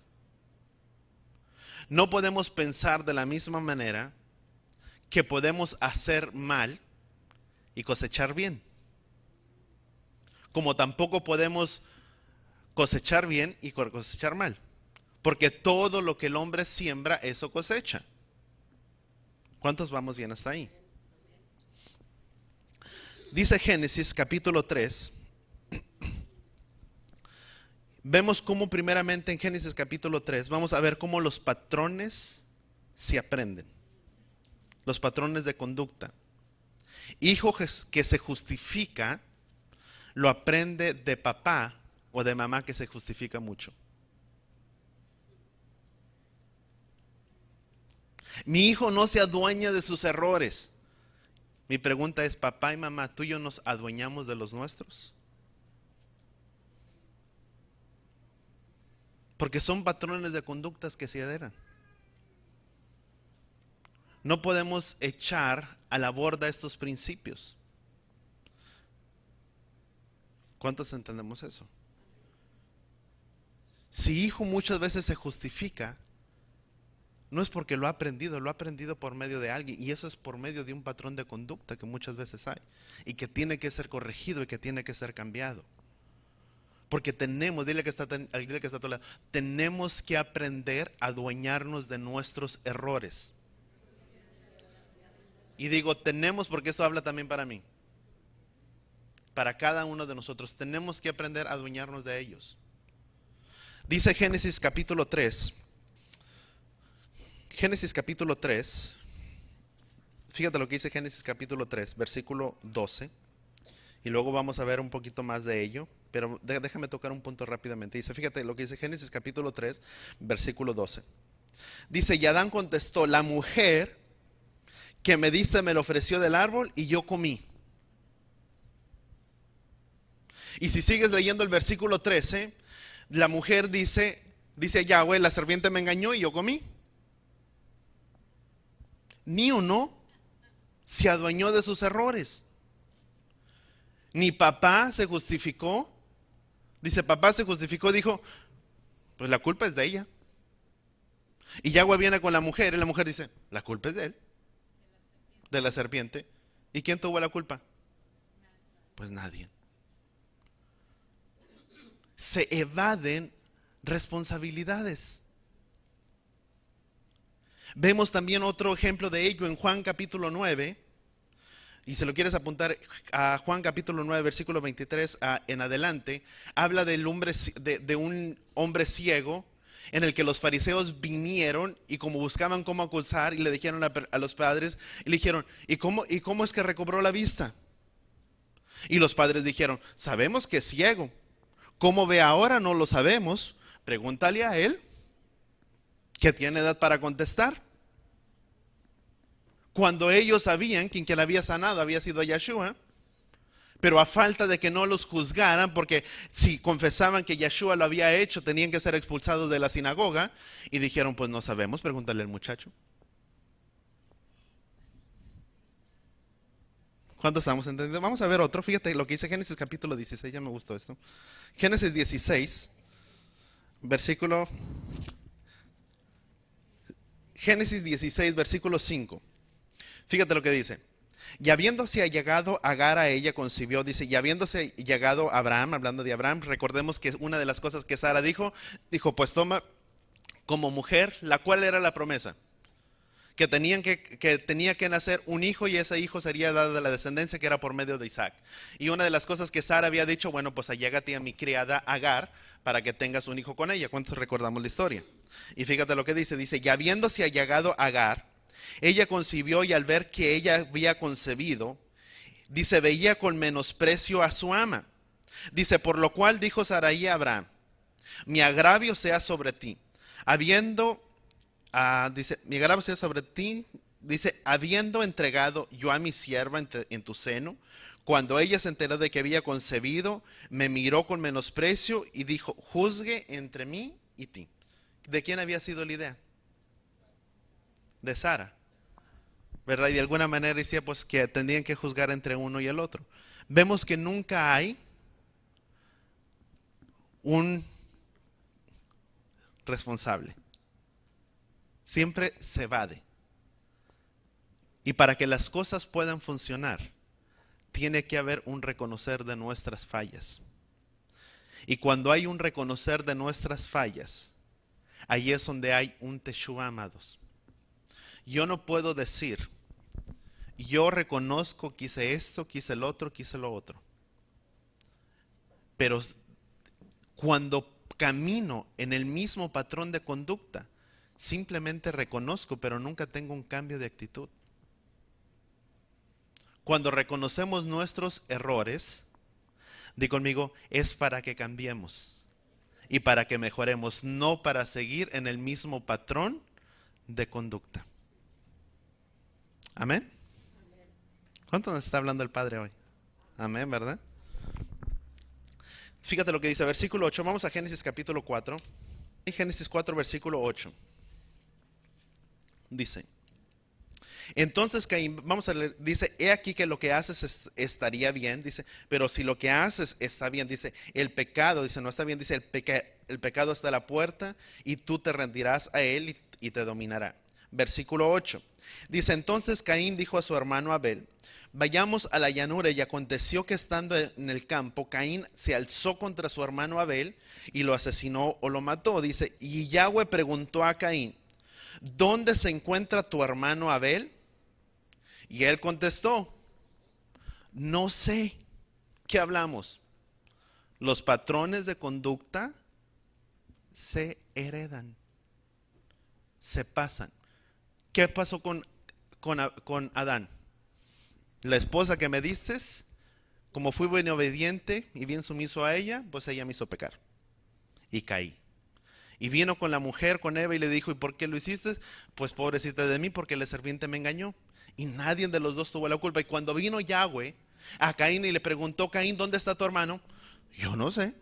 No podemos pensar de la misma manera que podemos hacer mal y cosechar bien, como tampoco podemos cosechar bien y cosechar mal, porque todo lo que el hombre siembra, eso cosecha. ¿Cuántos vamos bien hasta ahí? Dice Génesis capítulo 3. Vemos cómo primeramente en Génesis capítulo 3 vamos a ver cómo los patrones se aprenden, los patrones de conducta. Hijo que se justifica lo aprende de papá o de mamá que se justifica mucho. Mi hijo no se adueña de sus errores. Mi pregunta es, papá y mamá, ¿tú y yo nos adueñamos de los nuestros? Porque son patrones de conductas que se heredan. No podemos echar a la borda estos principios. ¿Cuántos entendemos eso? Si hijo muchas veces se justifica, no es porque lo ha aprendido por medio de alguien, y eso es por medio de un patrón de conducta que muchas veces hay y que tiene que ser corregido y que tiene que ser cambiado. Porque tenemos, dile que está a tu lado, tenemos que aprender a adueñarnos de nuestros errores. Y digo tenemos porque eso habla también para mí. Para cada uno de nosotros tenemos que aprender a adueñarnos de ellos. Dice Génesis capítulo 3. Génesis capítulo 3. Fíjate lo que dice Génesis capítulo 3, versículo 12. Y luego vamos a ver un poquito más de ello. Pero déjame tocar un punto rápidamente. Dice, fíjate lo que dice Génesis capítulo 3, versículo 12. Dice, y Adán contestó, la mujer que me diste me lo ofreció del árbol y yo comí. Y si sigues leyendo el versículo 13, la mujer dice Yahweh, la serpiente me engañó y yo comí. Ni uno se adueñó de sus errores. Ni papá se justificó. Dice, papá se justificó, dijo, pues la culpa es de ella. Y Yahweh viene con la mujer y la mujer dice, la culpa es de él, de la serpiente. ¿Y quién tuvo la culpa? Pues nadie. Se evaden responsabilidades. Vemos también otro ejemplo de ello en Juan capítulo 9. Y si lo quieres apuntar a Juan capítulo 9, versículo 23 en adelante, habla de un hombre ciego en el que los fariseos vinieron y como buscaban cómo acusar y le dijeron a los padres, y le dijeron, ¿y cómo es que recobró la vista? Y los padres dijeron, sabemos que es ciego. ¿Cómo ve ahora? No lo sabemos. Pregúntale a él, que tiene edad para contestar. Cuando ellos sabían que quien había sanado había sido Yeshua, pero a falta de que no los juzgaran, porque si confesaban que Yeshua lo había hecho, tenían que ser expulsados de la sinagoga, y dijeron, pues no sabemos, pregúntale al muchacho. ¿Cuánto estamos entendiendo? Vamos a ver otro. Fíjate lo que dice Génesis capítulo 16. Ya me gustó esto. Génesis 16, versículo... Génesis 16, versículo 5. Fíjate lo que dice. Y habiéndose allegado Agar a ella, concibió, dice, y habiéndose llegado Abraham, hablando de Abraham, recordemos que una de las cosas que Sara dijo, pues toma como mujer, la cual era la promesa, que tenía que nacer un hijo y ese hijo sería dado de la descendencia que era por medio de Isaac. Y una de las cosas que Sara había dicho, bueno, pues allégate a mi criada Agar para que tengas un hijo con ella. ¿Cuántos recordamos la historia? Y fíjate lo que dice, y habiéndose allegado Agar, ella concibió y al ver que ella había concebido, dice, veía con menosprecio a su ama. Dice, por lo cual dijo Sarai a Abraham, mi agravio sea sobre ti, dice, mi agravio sea sobre ti, dice, habiendo entregado yo a mi sierva en tu seno, cuando ella se enteró de que había concebido, me miró con menosprecio y dijo, juzgue entre mí y ti. ¿De quién había sido la idea? De Sara, ¿verdad? Y de alguna manera decía pues que tendrían que juzgar entre uno y el otro. Vemos que nunca hay un responsable. Siempre se evade. Y para que las cosas puedan funcionar, tiene que haber un reconocer de nuestras fallas. Y cuando hay un reconocer de nuestras fallas, ahí es donde hay un teshuvah, amados. Yo no puedo decir, yo reconozco que hice esto, que hice el otro, que hice lo otro. Pero cuando camino en el mismo patrón de conducta, simplemente reconozco, pero nunca tengo un cambio de actitud. Cuando reconocemos nuestros errores, di conmigo, es para que cambiemos y para que mejoremos, no para seguir en el mismo patrón de conducta. Amén. ¿Cuánto nos está hablando el Padre hoy? Amén, ¿verdad? Fíjate lo que dice, versículo 8. Vamos a Génesis capítulo 4. Génesis 4, versículo 8. Dice, entonces Caín, vamos a leer, dice, he aquí que lo que haces estaría bien, dice, pero si lo que haces está bien, dice, el pecado, dice, no está bien, dice, el pecado está a la puerta y tú te rendirás a él y te dominará. Versículo 8. Dice, entonces Caín dijo a su hermano Abel, vayamos a la llanura, y aconteció que estando en el campo, Caín se alzó contra su hermano Abel y lo asesinó o lo mató. Dice, y Yahweh preguntó a Caín, ¿dónde se encuentra tu hermano Abel? Y él contestó, no sé. ¿Qué hablamos? Los patrones de conducta se heredan, se pasan. ¿Qué pasó con Adán? La esposa que me diste, como fui bien obediente y bien sumiso a ella, pues ella me hizo pecar y caí. Y vino con la mujer, con Eva, y le dijo, ¿y por qué lo hiciste? Pues pobrecita de mí, porque la serpiente me engañó. Y nadie de los dos tuvo la culpa. Y cuando vino Yahweh a Caín y le preguntó, Caín, ¿dónde está tu hermano? Yo no sé.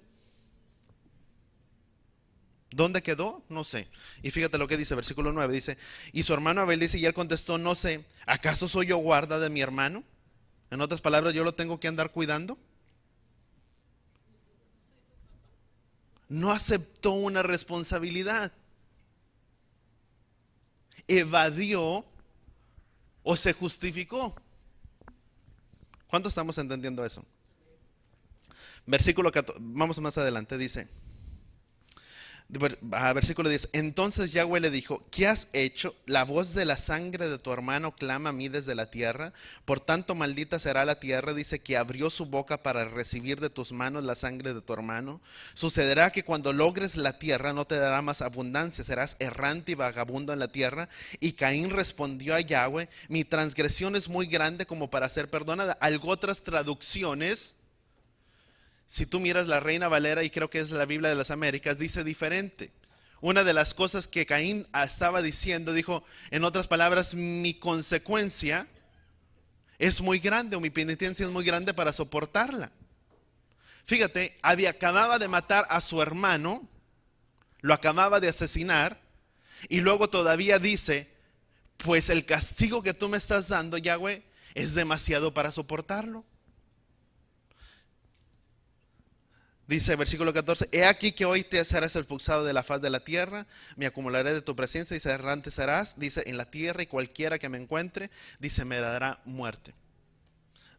¿Dónde quedó? No sé. Y fíjate lo que dice, versículo 9, dice, y su hermano Abel dice, y él contestó, no sé, ¿acaso soy yo guarda de mi hermano? En otras palabras, ¿yo lo tengo que andar cuidando? No aceptó una responsabilidad. Evadió o se justificó. ¿Cuánto estamos entendiendo eso? Versículo 14, vamos más adelante, dice, versículo 10, entonces Yahweh le dijo, ¿qué has hecho? La voz de la sangre de tu hermano clama a mí desde la tierra, por tanto maldita será la tierra. Dice que abrió su boca para recibir de tus manos la sangre de tu hermano. Sucederá que cuando logres la tierra no te dará más abundancia, serás errante y vagabundo en la tierra. Y Caín respondió a Yahweh, mi transgresión es muy grande como para ser perdonada. Algo otras traducciones, si tú miras la Reina Valera, y creo que es la Biblia de las Américas, dice diferente. Una de las cosas que Caín estaba diciendo, dijo, en otras palabras, mi consecuencia es muy grande, o mi penitencia es muy grande para soportarla. Fíjate, acababa de matar a su hermano, lo acababa de asesinar, y luego todavía dice, pues el castigo que tú me estás dando, Yahweh, ¿Es demasiado para soportarlo? Dice versículo 14, he aquí que hoy te serás expulsado de la faz de la tierra, me acumularé de tu presencia y errante serás, dice, en la tierra, y cualquiera que me encuentre, dice, me dará muerte.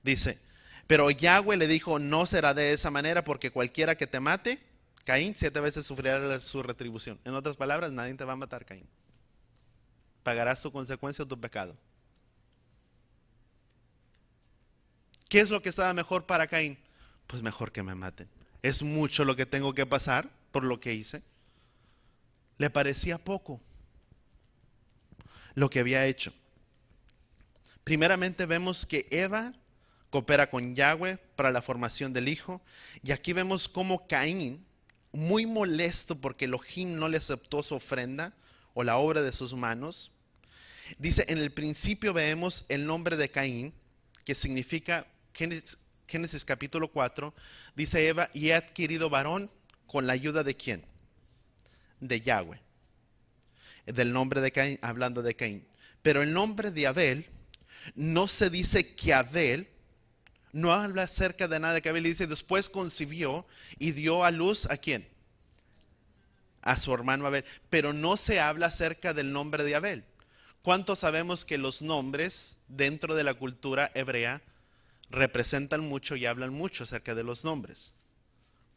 Dice, pero Yahweh le dijo, no será de esa manera, porque cualquiera que te mate, Caín, 7 veces sufrirá su retribución. En otras palabras, nadie te va a matar, Caín. Pagarás tu consecuencia o tu pecado. ¿Qué es lo que estaba mejor para Caín? Pues mejor que me maten. Es mucho lo que tengo que pasar por lo que hice. Le parecía poco lo que había hecho. Primeramente vemos que Eva coopera con Yahweh para la formación del hijo. Y aquí vemos cómo Caín, muy molesto porque Elohim no le aceptó su ofrenda o la obra de sus manos, dice, en el principio vemos el nombre de Caín, que significa, Génesis capítulo 4, dice Eva, y he adquirido varón con la ayuda de ¿quién? De Yahweh. Del nombre de Caín, hablando de Caín. Pero el nombre de Abel, no se dice que Abel, no habla acerca de nada que Abel dice, después concibió y dio a luz ¿a quién? A su hermano Abel. Pero no se habla acerca del nombre de Abel. ¿Cuántos sabemos que los nombres dentro de la cultura hebrea representan mucho y hablan mucho acerca de los nombres?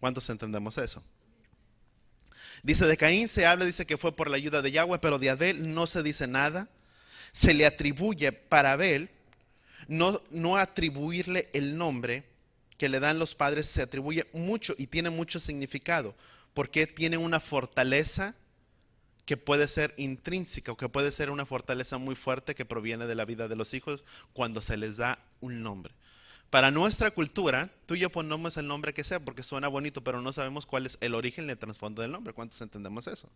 ¿Cuántos entendemos eso? Dice de Caín se habla, dice que fue por la ayuda de Yahweh, pero de Abel no se dice nada. Se le atribuye para Abel, no atribuirle el nombre que le dan los padres, se atribuye mucho y tiene mucho significado, porque tiene una fortaleza que puede ser intrínseca o que puede ser una fortaleza muy fuerte que proviene de la vida de los hijos cuando se les da un nombre. Para nuestra cultura, tú y yo ponemos el nombre que sea porque suena bonito, pero no sabemos cuál es el origen y el trasfondo del nombre. ¿Cuántos entendemos eso?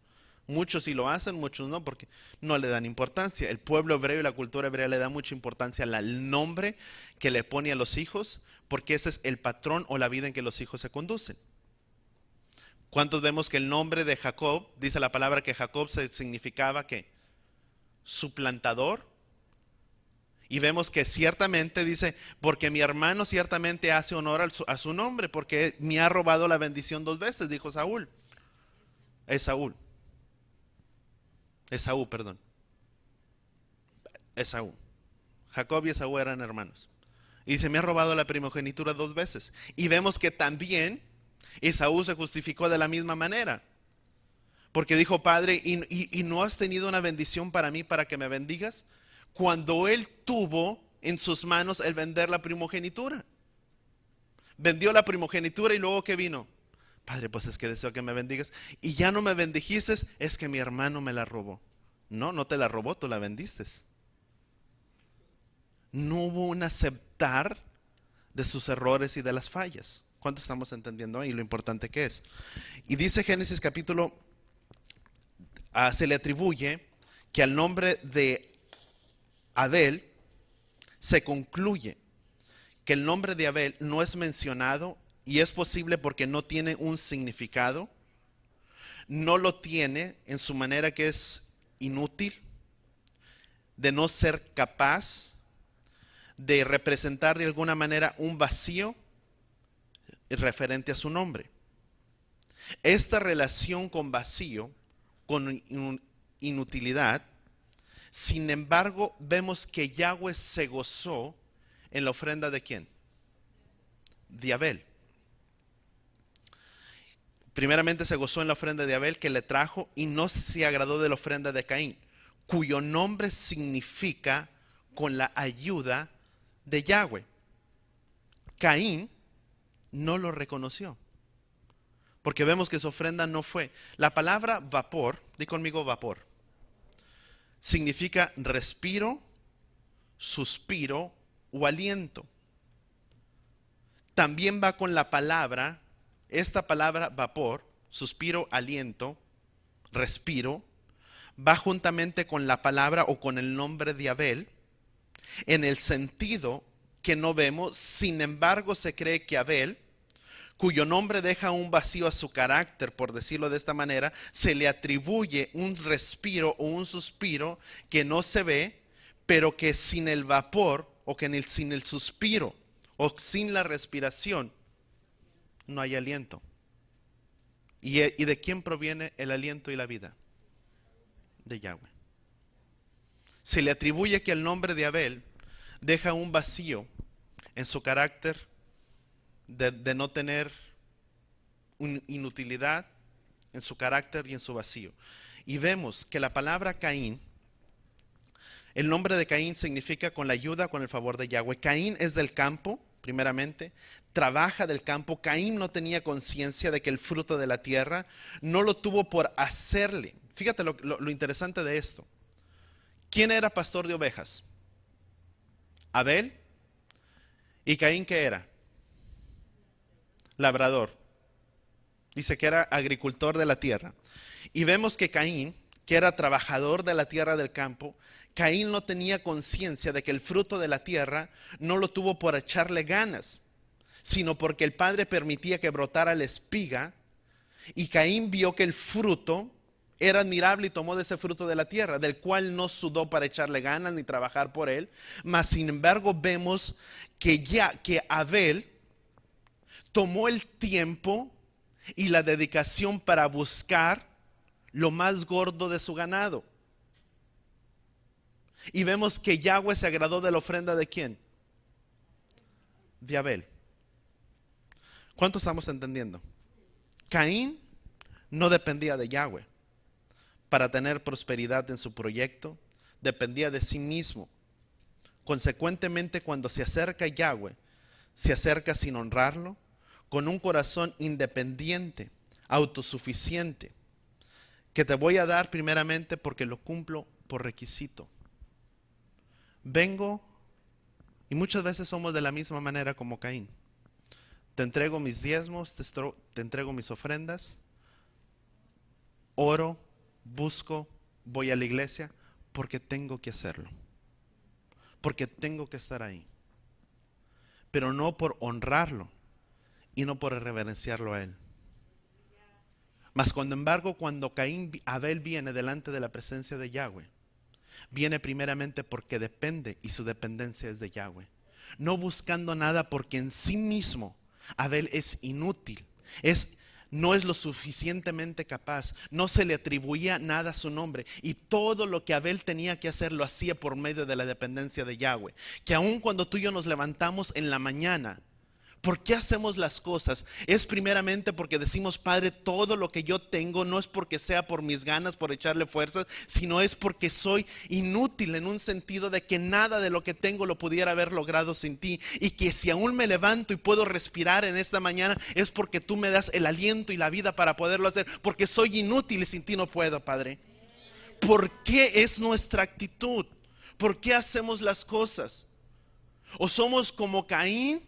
Muchos sí lo hacen, muchos no, porque no le dan importancia. El pueblo hebreo y la cultura hebrea le da mucha importancia al nombre que le pone a los hijos, porque ese es el patrón o la vida en que los hijos se conducen. ¿Cuántos vemos que el nombre de Jacob, dice la palabra que Jacob significaba que suplantador? Y vemos que ciertamente dice, porque mi hermano ciertamente hace honor a su nombre, porque me ha robado la bendición 2 veces, dijo Saúl. Esaú, perdón. Esaú. Jacob y Esaú eran hermanos. Y dice, me ha robado la primogenitura 2 veces. Y vemos que también Esaú se justificó de la misma manera. Porque dijo, padre, ¿y no has tenido una bendición para mí para que me bendigas? Cuando él tuvo en sus manos el vender la primogenitura. Vendió la primogenitura y luego ¿qué vino? Padre, pues es que deseo que me bendigas. Y ya no me bendijiste, es que mi hermano me la robó. No, no te la robó, tú la vendiste. No hubo un aceptar de sus errores y de las fallas. ¿Cuánto estamos entendiendo ahí lo importante que es? Y dice Génesis capítulo, se le atribuye que al nombre de Abel se concluye que el nombre de Abel no es mencionado y es posible porque no tiene un significado, no lo tiene en su manera que es inútil, de no ser capaz de representar de alguna manera un vacío referente a su nombre. Esta relación con vacío, con inutilidad, sin embargo, vemos que Yahweh se gozó en la ofrenda de ¿quién? De Abel. Primeramente se gozó en la ofrenda de Abel que le trajo y no se agradó de la ofrenda de Caín, cuyo nombre significa con la ayuda de Yahweh. Caín no lo reconoció, porque vemos que su ofrenda no fue. La palabra vapor, di conmigo vapor, significa respiro, suspiro o aliento. También va con la palabra, esta palabra vapor, suspiro, aliento, respiro, va juntamente con la palabra o con el nombre de Abel, en el sentido que no vemos. Sin embargo, se cree que Abel, cuyo nombre deja un vacío a su carácter, por decirlo de esta manera, se le atribuye un respiro o un suspiro que no se ve, pero que sin el vapor o que sin el suspiro o sin la respiración no hay aliento. ¿Y de quién proviene el aliento y la vida? De Yahweh. Se le atribuye que el nombre de Abel deja un vacío en su carácter de no tener inutilidad, en su carácter y en su vacío. Y vemos que la palabra Caín, el nombre de Caín significa con la ayuda, con el favor de Yahweh. Caín es del campo, primeramente, trabaja del campo. Caín no tenía conciencia de que el fruto de la tierra no lo tuvo por hacerle. Fíjate lo interesante de esto. ¿Quién era pastor de ovejas? Abel. ¿Y Caín qué era? Labrador. Dice que era agricultor de la tierra. Y vemos que Caín, que era trabajador de la tierra del campo, Caín no tenía conciencia de que el fruto de la tierra no lo tuvo por echarle ganas, sino porque el Padre permitía que brotara la espiga, y Caín vio que el fruto era admirable y tomó de ese fruto de la tierra, del cual no sudó para echarle ganas ni trabajar por él. Mas sin embargo vemos que Abel tomó el tiempo y la dedicación para buscar lo más gordo de su ganado. Y vemos que Yahweh se agradó de la ofrenda ¿de quién? De Abel. ¿Cuánto estamos entendiendo? Caín no dependía de Yahweh para tener prosperidad en su proyecto, dependía de sí mismo. Consecuentemente, cuando se acerca a Yahweh, se acerca sin honrarlo, con un corazón independiente, autosuficiente, que te voy a dar primeramente porque lo cumplo por requisito. Vengo, y muchas veces somos de la misma manera como Caín. Te entrego mis diezmos, te entrego mis ofrendas, oro, busco, voy a la iglesia porque tengo que hacerlo, porque tengo que estar ahí, pero no por honrarlo y no por reverenciarlo a él. Mas cuando embargo, cuando Abel viene delante de la presencia de Yahweh, viene primeramente porque depende y su dependencia es de Yahweh, no buscando nada, porque en sí mismo Abel es inútil, no es lo suficientemente capaz, no se le atribuía nada a su nombre, y todo lo que Abel tenía que hacer lo hacía por medio de la dependencia de Yahweh. Que aun cuando tú y yo nos levantamos en la mañana, ¿por qué hacemos las cosas? Es primeramente porque decimos: Padre, todo lo que yo tengo no es porque sea por mis ganas, por echarle fuerzas, sino es porque soy inútil, en un sentido de que nada de lo que tengo lo pudiera haber logrado sin ti, y que si aún me levanto y puedo respirar en esta mañana es porque tú me das el aliento y la vida para poderlo hacer, porque soy inútil y sin ti no puedo, Padre. ¿Por qué es nuestra actitud? ¿Por qué hacemos las cosas? ¿O somos como Caín,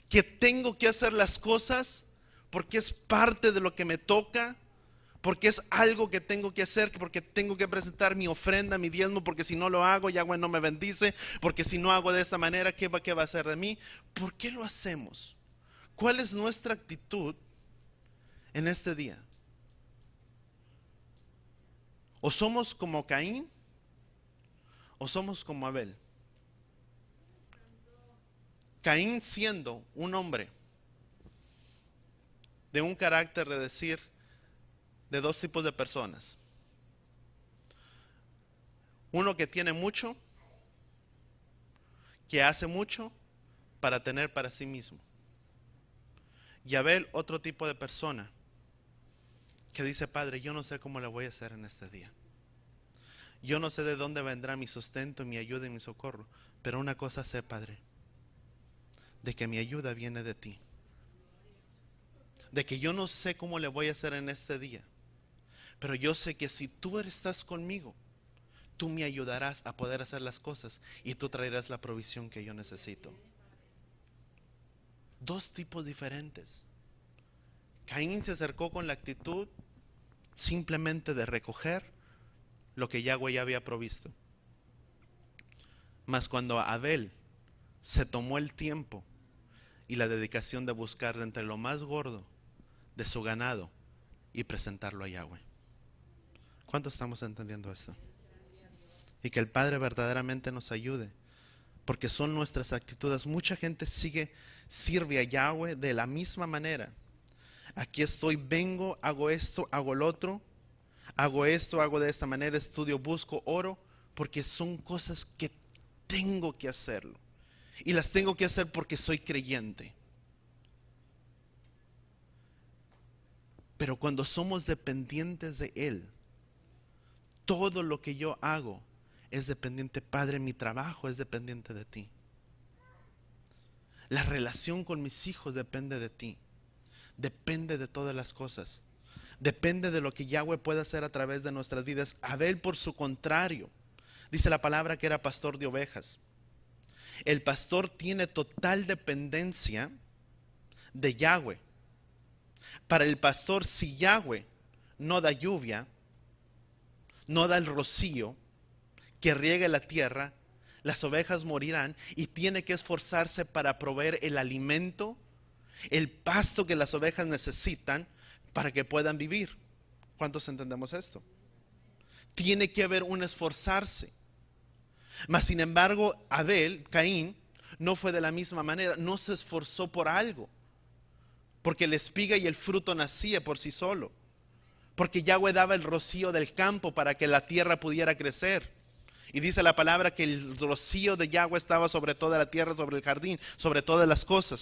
que tengo que hacer las cosas porque es parte de lo que me toca, porque es algo que tengo que hacer, porque tengo que presentar mi ofrenda, mi diezmo, porque si no lo hago, Yahweh no me bendice, porque si no hago de esta manera, ¿qué va a hacer de mí? ¿Por qué lo hacemos? ¿Cuál es nuestra actitud en este día? ¿O somos como Caín o somos como Abel? Caín, siendo un hombre de un carácter de decir, de dos tipos de personas: uno que tiene mucho, que hace mucho para tener para sí mismo. Y Abel, otro tipo de persona que dice: Padre, yo no sé cómo le voy a hacer en este día, yo no sé de dónde vendrá mi sustento, mi ayuda y mi socorro, pero una cosa sé, Padre, de que mi ayuda viene de ti, de que yo no sé cómo le voy a hacer en este día, pero yo sé que si tú estás conmigo, tú me ayudarás a poder hacer las cosas y tú traerás la provisión que yo necesito. Dos tipos diferentes. Caín se acercó con la actitud simplemente de recoger lo que Yahweh ya había provisto. Mas cuando Abel se tomó el tiempo y la dedicación de buscar de entre lo más gordo de su ganado y presentarlo a Yahweh. ¿Cuánto estamos entendiendo esto? Y que el Padre verdaderamente nos ayude, porque son nuestras actitudes. Mucha gente sirve a Yahweh de la misma manera. Aquí estoy, vengo, hago esto, hago lo otro, hago esto, hago de esta manera, estudio, busco, oro, porque son cosas que tengo que hacerlo. Y las tengo que hacer porque soy creyente. Pero cuando somos dependientes de Él, todo lo que yo hago es dependiente. Padre, mi trabajo es dependiente de ti. La relación con mis hijos depende de ti. Depende de todas las cosas. Depende de lo que Yahweh puede hacer a través de nuestras vidas. Abel, por su contrario, dice la palabra que era pastor de ovejas. El pastor tiene total dependencia de Yahweh. Para el pastor, si Yahweh no da lluvia, no da el rocío que riegue la tierra, las ovejas morirán, y tiene que esforzarse para proveer el alimento, el pasto que las ovejas necesitan para que puedan vivir. ¿Cuántos entendemos esto? Tiene que haber un esforzarse. Mas sin embargo, Abel, Caín, no fue de la misma manera. No se esforzó por algo, porque la espiga y el fruto nacía por sí solo, porque Yahweh daba el rocío del campo para que la tierra pudiera crecer. Y dice la palabra que el rocío de Yahweh estaba sobre toda la tierra, sobre el jardín, sobre todas las cosas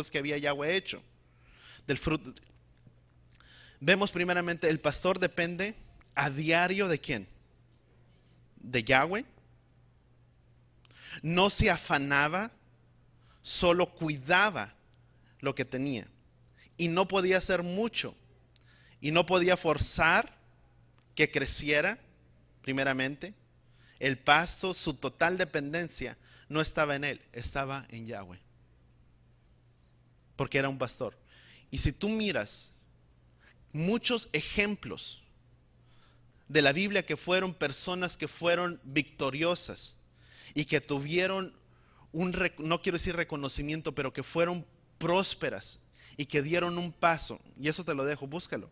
que había Yahweh hecho. Del fruto. Vemos primeramente, el pastor depende a diario ¿de quién? De Yahweh. No se afanaba, solo cuidaba lo que tenía. Y no podía hacer mucho. Y no podía forzar que creciera, primeramente. El pasto, su total dependencia no estaba en él, estaba en Yahweh. Porque era un pastor. Y si tú miras muchos ejemplos de la Biblia que fueron personas que fueron victoriosas y que tuvieron no quiero decir reconocimiento, pero que fueron prósperas y que dieron un paso, y eso te lo dejo, búscalo.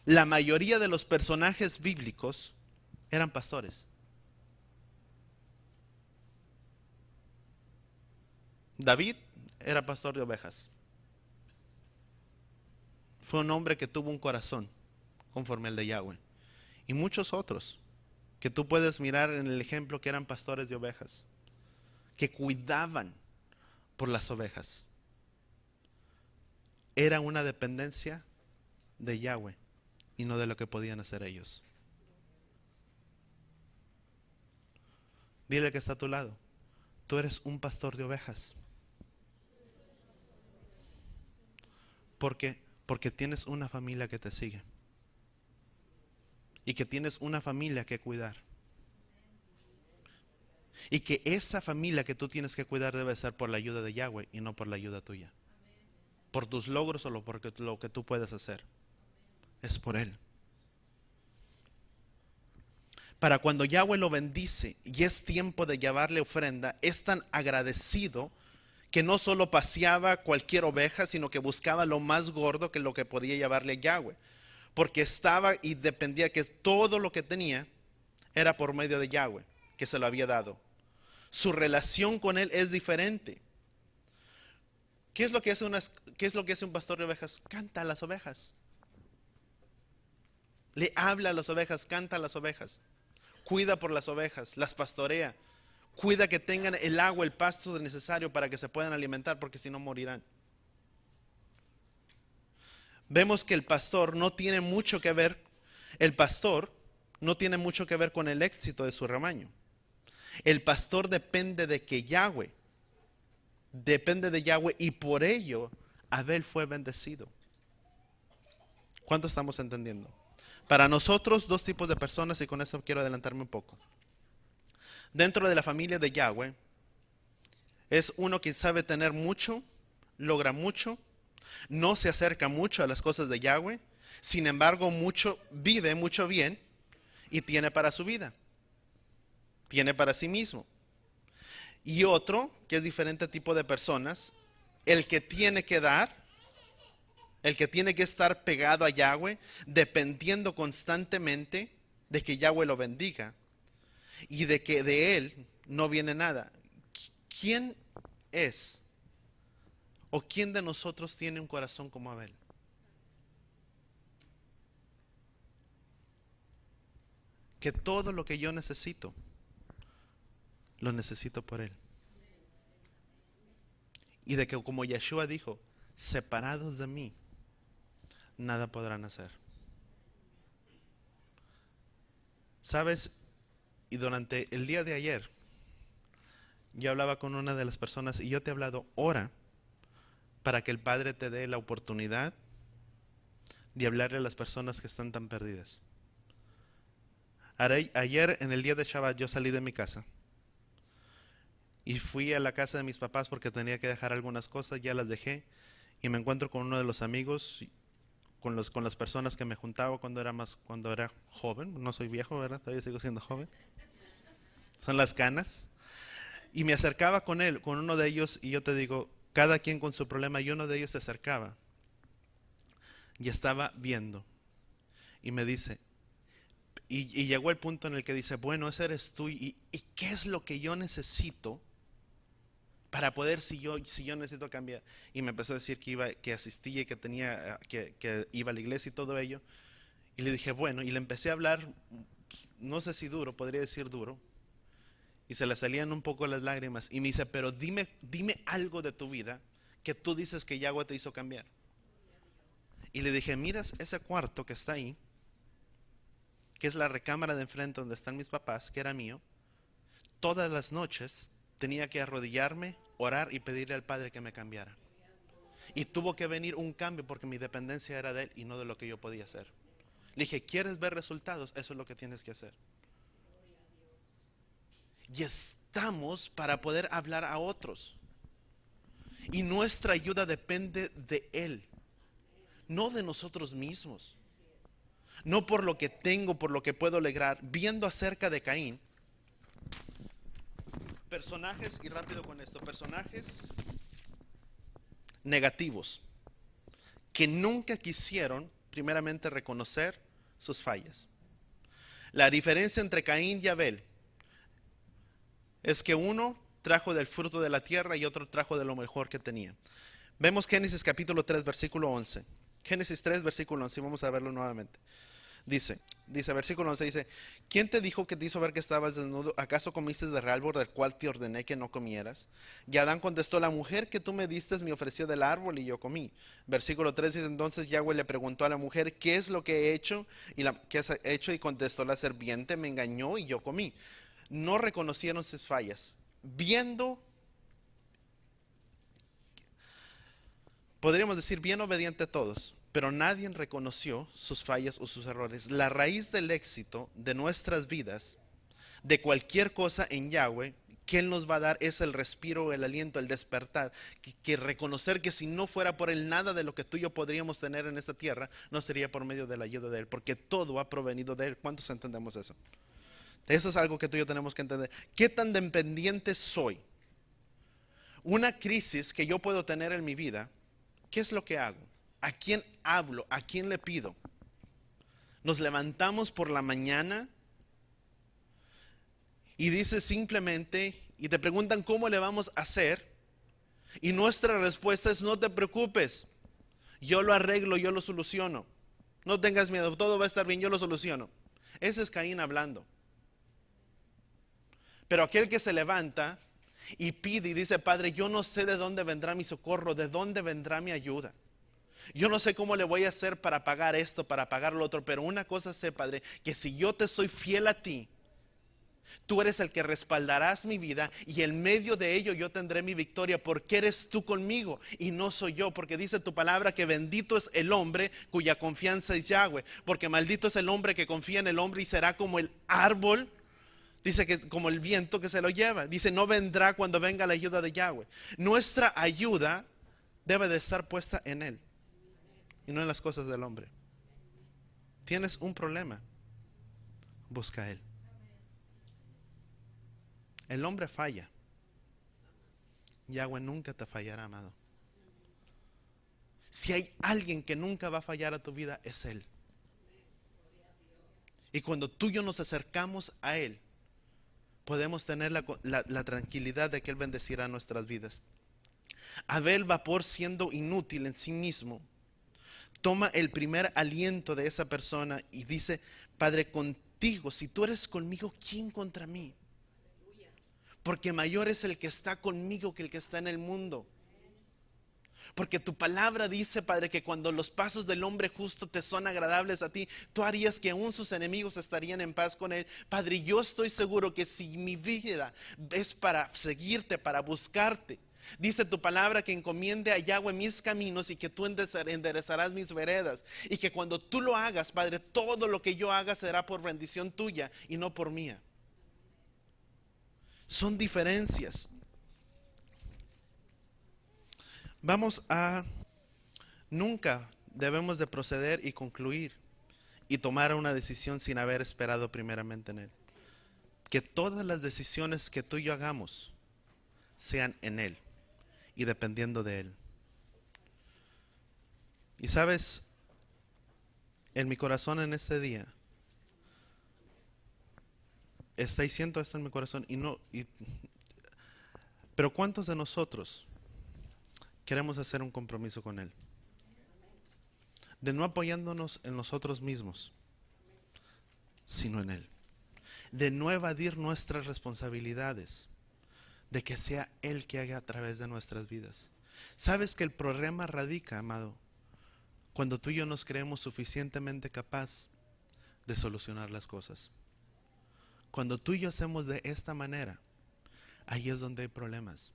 La mayoría de los personajes bíblicos eran pastores. David era pastor de ovejas. Fue un hombre que tuvo un corazón conforme al de Yahweh. Y muchos otros que tú puedes mirar en el ejemplo, que eran pastores de ovejas, que cuidaban por las ovejas. Era una dependencia de Yahweh y no de lo que podían hacer ellos. Dile que está a tu lado: tú eres un pastor de ovejas. Porque tienes una familia que te sigue. Y que tienes una familia que cuidar. Y que esa familia que tú tienes que cuidar debe ser por la ayuda de Yahweh y no por la ayuda tuya. Por tus logros o por lo que tú puedes hacer. Es por Él. Para cuando Yahweh lo bendice y es tiempo de llevarle ofrenda, es tan agradecido que no solo paseaba cualquier oveja, sino que buscaba lo más gordo que lo que podía llevarle a Yahweh. Porque estaba y dependía que todo lo que tenía era por medio de Yahweh, que se lo había dado. Su relación con Él es diferente. ¿Qué es lo que hace un pastor de ovejas? Canta a las ovejas. Le habla a las ovejas, canta a las ovejas. Cuida por las ovejas, las pastorea. Cuida que tengan el agua, el pasto necesario para que se puedan alimentar, porque si no morirán. Vemos que el pastor no tiene mucho que ver, con el éxito de su rebaño. El pastor depende de Yahweh y por ello Abel fue bendecido. ¿Cuánto estamos entendiendo? Para nosotros, dos tipos de personas, y con eso quiero adelantarme un poco. Dentro de la familia de Yahweh es uno que sabe tener mucho, logra mucho, no se acerca mucho a las cosas de Yahweh, sin embargo vive mucho bien y tiene para su vida, tiene para sí mismo. Y otro que es diferente tipo de personas, el que tiene que dar, el que tiene que estar pegado a Yahweh, dependiendo constantemente de que Yahweh lo bendiga y de que de él no viene nada. ¿quién es o quién de nosotros tiene un corazón como Abel? Que todo lo que yo necesito, lo necesito por él. Y de que, como Yeshua dijo, separados de mí, nada podrán hacer. ¿Sabes? Y durante el día de ayer, yo hablaba con una de las personas y yo te he hablado, ora para que el Padre te dé la oportunidad de hablarle a las personas que están tan perdidas. Ayer, en el día de Shabbat, yo salí de mi casa y fui a la casa de mis papás porque tenía que dejar algunas cosas, ya las dejé, y me encuentro con uno de los amigos, con las personas que me juntaba cuando era joven. No soy viejo, ¿verdad? Todavía sigo siendo joven. Son las canas. Y me acercaba con él, con uno de ellos, y yo te digo, cada quien con su problema, y uno de ellos se acercaba y estaba viendo y me dice, y llegó el punto en el que dice, bueno, ese eres tú, y ¿qué es lo que yo necesito para poder, si yo necesito cambiar? Y me empezó a decir que asistía y que iba a la iglesia y todo ello. Y le dije, bueno, y le empecé a hablar, no sé si duro, podría decir duro, y se le salían un poco las lágrimas, y me dice, pero dime algo de tu vida que tú dices que Yahweh te hizo cambiar. Y le dije, miras ese cuarto que está ahí, que es la recámara de enfrente donde están mis papás, que era mío. Todas las noches tenía que arrodillarme, orar y pedirle al Padre que me cambiara. Y tuvo que venir un cambio porque mi dependencia era de Él y no de lo que yo podía hacer. Le dije, ¿quieres ver resultados? Eso es lo que tienes que hacer. Y estamos para poder hablar a otros. Y nuestra ayuda depende de Él, no de nosotros mismos. No por lo que tengo, por lo que puedo lograr. Viendo acerca de Caín, personajes, y rápido con esto, personajes negativos que nunca quisieron primeramente reconocer sus fallas. La diferencia entre Caín y Abel es que uno trajo del fruto de la tierra y otro trajo de lo mejor que tenía. Vemos Génesis capítulo 3 versículo 11. Génesis 3 versículo 11, vamos a verlo nuevamente. Dice, versículo 11, dice, ¿quién te dijo que te hizo ver que estabas desnudo? ¿Acaso comiste del árbol del cual te ordené que no comieras? Y Adán contestó, la mujer que tú me diste me ofreció del árbol y yo comí. Versículo 3 dice, entonces Yahweh le preguntó a la mujer, ¿qué es lo que he hecho? ¿Qué has hecho? Y contestó, la serpiente me engañó y yo comí. No reconocieron sus fallas. Podríamos decir, bien obediente a todos, pero nadie reconoció sus fallas o sus errores. La raíz del éxito de nuestras vidas, de cualquier cosa en Yahweh, que Él nos va a dar es el respiro, el aliento, el despertar. Que reconocer que si no fuera por Él, nada de lo que tú y yo podríamos tener en esta tierra no sería por medio de la ayuda de Él, porque todo ha provenido de Él. ¿Cuántos entendemos eso? Eso es algo que tú y yo tenemos que entender. ¿Qué tan dependiente soy? Una crisis que yo puedo tener en mi vida, ¿qué es lo que hago? ¿A quién hablo? ¿A quién le pido? Nos levantamos por la mañana y dices simplemente, y te preguntan cómo le vamos a hacer, y nuestra respuesta es, no te preocupes, yo lo arreglo, yo lo soluciono. No tengas miedo, todo va a estar bien, yo lo soluciono. Ese es Caín hablando. Pero aquel que se levanta y pide y dice, Padre, yo no sé de dónde vendrá mi socorro, de dónde vendrá mi ayuda. Yo no sé cómo le voy a hacer para pagar esto, para pagar lo otro, pero una cosa sé, Padre, que si yo te soy fiel a ti, tú eres el que respaldarás mi vida y en medio de ello yo tendré mi victoria porque eres tú conmigo y no soy yo, porque dice tu palabra que bendito es el hombre cuya confianza es Yahweh, porque maldito es el hombre que confía en el hombre y será como el árbol. Dice que como el viento que se lo lleva. Dice, no vendrá cuando venga la ayuda de Yahweh. Nuestra ayuda debe de estar puesta en Él y no en las cosas del hombre. Tienes un problema, busca a Él. El hombre falla. Yahweh nunca te fallará, amado. Si hay alguien que nunca va a fallar a tu vida, es Él. Y cuando tú y yo nos acercamos a Él, podemos tener la tranquilidad de que Él bendecirá nuestras vidas. Abel, vapor siendo inútil en sí mismo, toma el primer aliento de esa persona y dice: Padre, contigo, si tú eres conmigo, ¿quién contra mí? Porque mayor es el que está conmigo que el que está en el mundo. Porque tu palabra dice, Padre, que cuando los pasos del hombre justo te son agradables a ti, tú harías que aún sus enemigos estarían en paz con él. Padre, yo estoy seguro que si mi vida es para seguirte, para buscarte, dice tu palabra que encomiende a Yahweh mis caminos y que tú enderezarás mis veredas. Y que cuando tú lo hagas, Padre, todo lo que yo haga será por bendición tuya y no por mía. Son diferencias. Nunca debemos de proceder y concluir y tomar una decisión sin haber esperado primeramente en Él. Que todas las decisiones que tú y yo hagamos sean en Él y dependiendo de Él. Y sabes, en mi corazón en este día está, y siento esto en mi corazón, pero ¿cuántos de nosotros queremos hacer un compromiso con Él? De no apoyándonos en nosotros mismos, sino en Él. De no evadir nuestras responsabilidades, de que sea Él que haga a través de nuestras vidas. ¿Sabes que el problema radica, amado, cuando tú y yo nos creemos suficientemente capaz de solucionar las cosas? Cuando tú y yo hacemos de esta manera, ahí es donde hay problemas.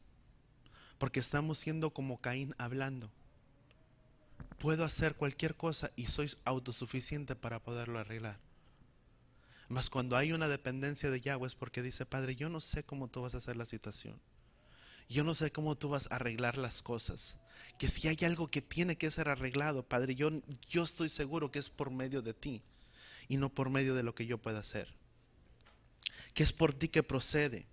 Porque estamos siendo como Caín hablando. Puedo hacer cualquier cosa y soy autosuficiente para poderlo arreglar. Mas cuando hay una dependencia de Yahweh es porque dice: Padre, yo no sé cómo tú vas a hacer la situación. Yo no sé cómo tú vas a arreglar las cosas. Que si hay algo que tiene que ser arreglado, Padre, yo estoy seguro que es por medio de ti y no por medio de lo que yo pueda hacer. Que es por ti que procede.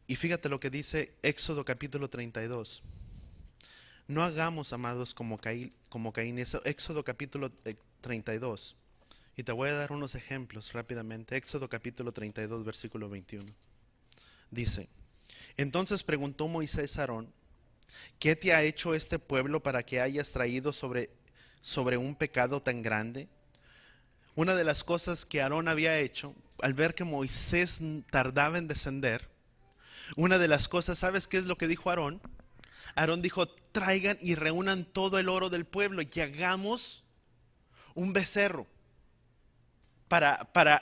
Y fíjate lo que dice Éxodo capítulo 32. No hagamos, amados, como Caín. Éxodo capítulo 32. Y te voy a dar unos ejemplos rápidamente. Éxodo capítulo 32, versículo 21. Dice: Entonces preguntó Moisés a Aarón: ¿qué te ha hecho este pueblo para que hayas traído sobre un pecado tan grande? Una de las cosas que Aarón había hecho, al ver que Moisés tardaba en descender, una de las cosas, ¿sabes qué es lo que dijo Aarón? Aarón dijo: traigan y reúnan todo el oro del pueblo y hagamos un becerro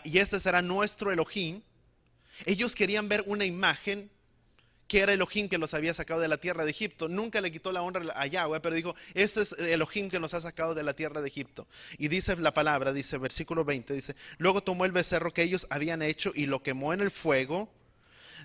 y este será nuestro Elohim. Ellos querían ver una imagen que era Elohim que los había sacado de la tierra de Egipto. Nunca le quitó la honra a Yahweh, pero dijo: este es Elohim que nos ha sacado de la tierra de Egipto. Y dice la palabra, dice versículo 20, dice: luego tomó el becerro que ellos habían hecho y lo quemó en el fuego.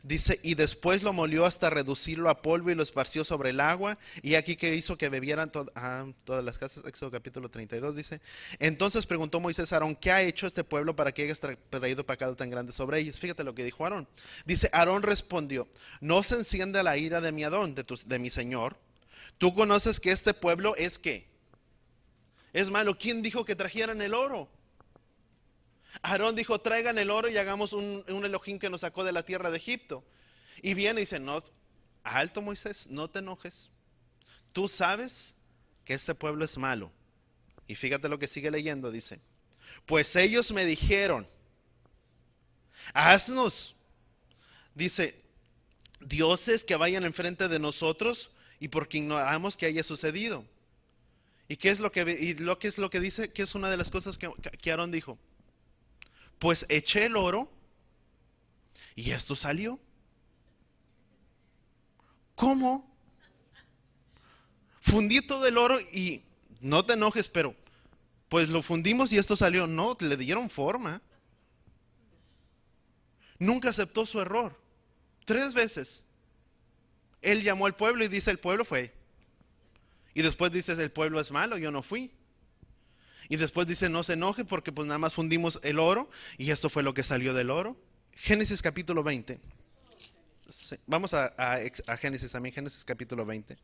Dice: y después lo molió hasta reducirlo a polvo y lo esparció sobre el agua. Y aquí que hizo que bebieran todas las casas. Éxodo capítulo 32 dice: entonces preguntó Moisés a Aarón: ¿qué ha hecho este pueblo para que hayas traído pecado tan grande sobre ellos? Fíjate lo que dijo Aarón. Dice: Aarón respondió: no se encienda la ira de mi Adón, de mi señor. Tú conoces que este pueblo es ¿qué? Es malo. ¿Quién dijo que trajeran el oro? Aarón dijo: traigan el oro y hagamos un Elohim que nos sacó de la tierra de Egipto. Y viene y dice: no, alto Moisés, no te enojes. Tú sabes que este pueblo es malo. Y fíjate lo que sigue leyendo, dice: pues ellos me dijeron: haznos, dice, dioses que vayan enfrente de nosotros, y porque ignoramos que haya sucedido. ¿Y qué es lo que dice? Que es una de las cosas que Aarón dijo: pues eché el oro y esto salió. ¿Cómo? Fundí todo el oro y no te enojes, pero pues lo fundimos y esto salió. No, le dieron forma. Nunca aceptó su error. 3 veces él llamó al pueblo y dice: el pueblo fue. Y después dice: el pueblo es malo, yo no fui. Y después dice: no se enoje porque pues nada más fundimos el oro y esto fue lo que salió del oro. Génesis capítulo 20. Sí, vamos a Génesis también, Génesis capítulo 20.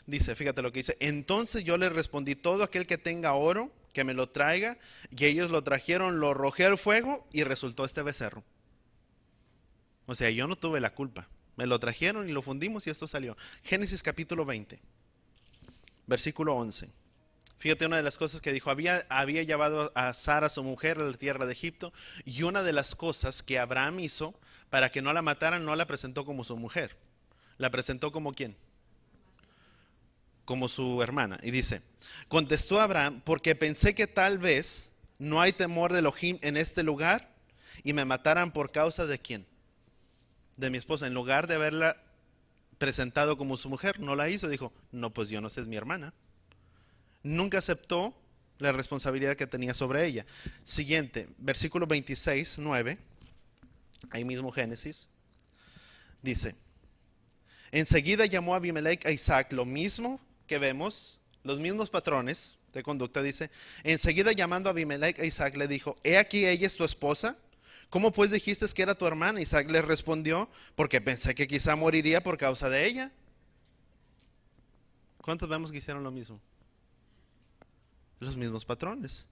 Dice, fíjate lo que dice: entonces yo le respondí: todo aquel que tenga oro que me lo traiga. Y ellos lo trajeron, lo arrojé al fuego y resultó este becerro. O sea, yo no tuve la culpa. Me lo trajeron y lo fundimos y esto salió. Génesis capítulo 20, versículo 11. Fíjate una de las cosas que dijo, había llevado a Sara, su mujer, a la tierra de Egipto, y una de las cosas que Abraham hizo para que no la mataran, no la presentó como su mujer. La presentó como ¿quién? Como su hermana. Y dice, contestó Abraham, porque pensé que tal vez no hay temor de Elohim en este lugar y me mataran por causa de ¿quién? De mi esposa. En lugar de haberla presentado como su mujer, no la hizo. Dijo, no, pues yo no sé, es mi hermana. Nunca aceptó la responsabilidad que tenía sobre ella. Siguiente, versículo 26, 9. Ahí mismo Génesis. Dice, enseguida llamó a Abimelech a Isaac, lo mismo que vemos, los mismos patrones de conducta. Dice, enseguida llamando a Abimelech a Isaac le dijo, he aquí ella es tu esposa. ¿Cómo pues dijiste que era tu hermana? Isaac le respondió, porque pensé que quizá moriría por causa de ella. ¿Cuántos vemos que hicieron lo mismo? Los mismos patrones.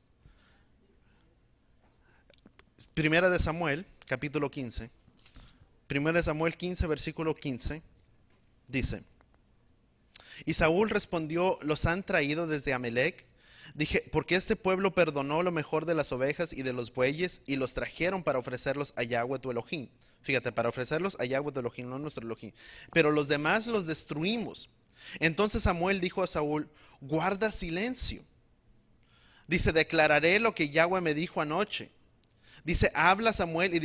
Primera de Samuel, capítulo 15. Primera de Samuel 15, versículo 15. Dice, y Saúl respondió, los han traído desde Amalec. Dije, porque este pueblo perdonó lo mejor de las ovejas y de los bueyes y los trajeron para ofrecerlos a Yahweh tu Elohim. Fíjate, para ofrecerlos a Yahweh tu Elohim, no a nuestro Elohim. Pero los demás los destruimos. Entonces Samuel dijo a Saúl, guarda silencio. Dice, declararé lo que Yahweh me dijo anoche. Dice, habla Samuel y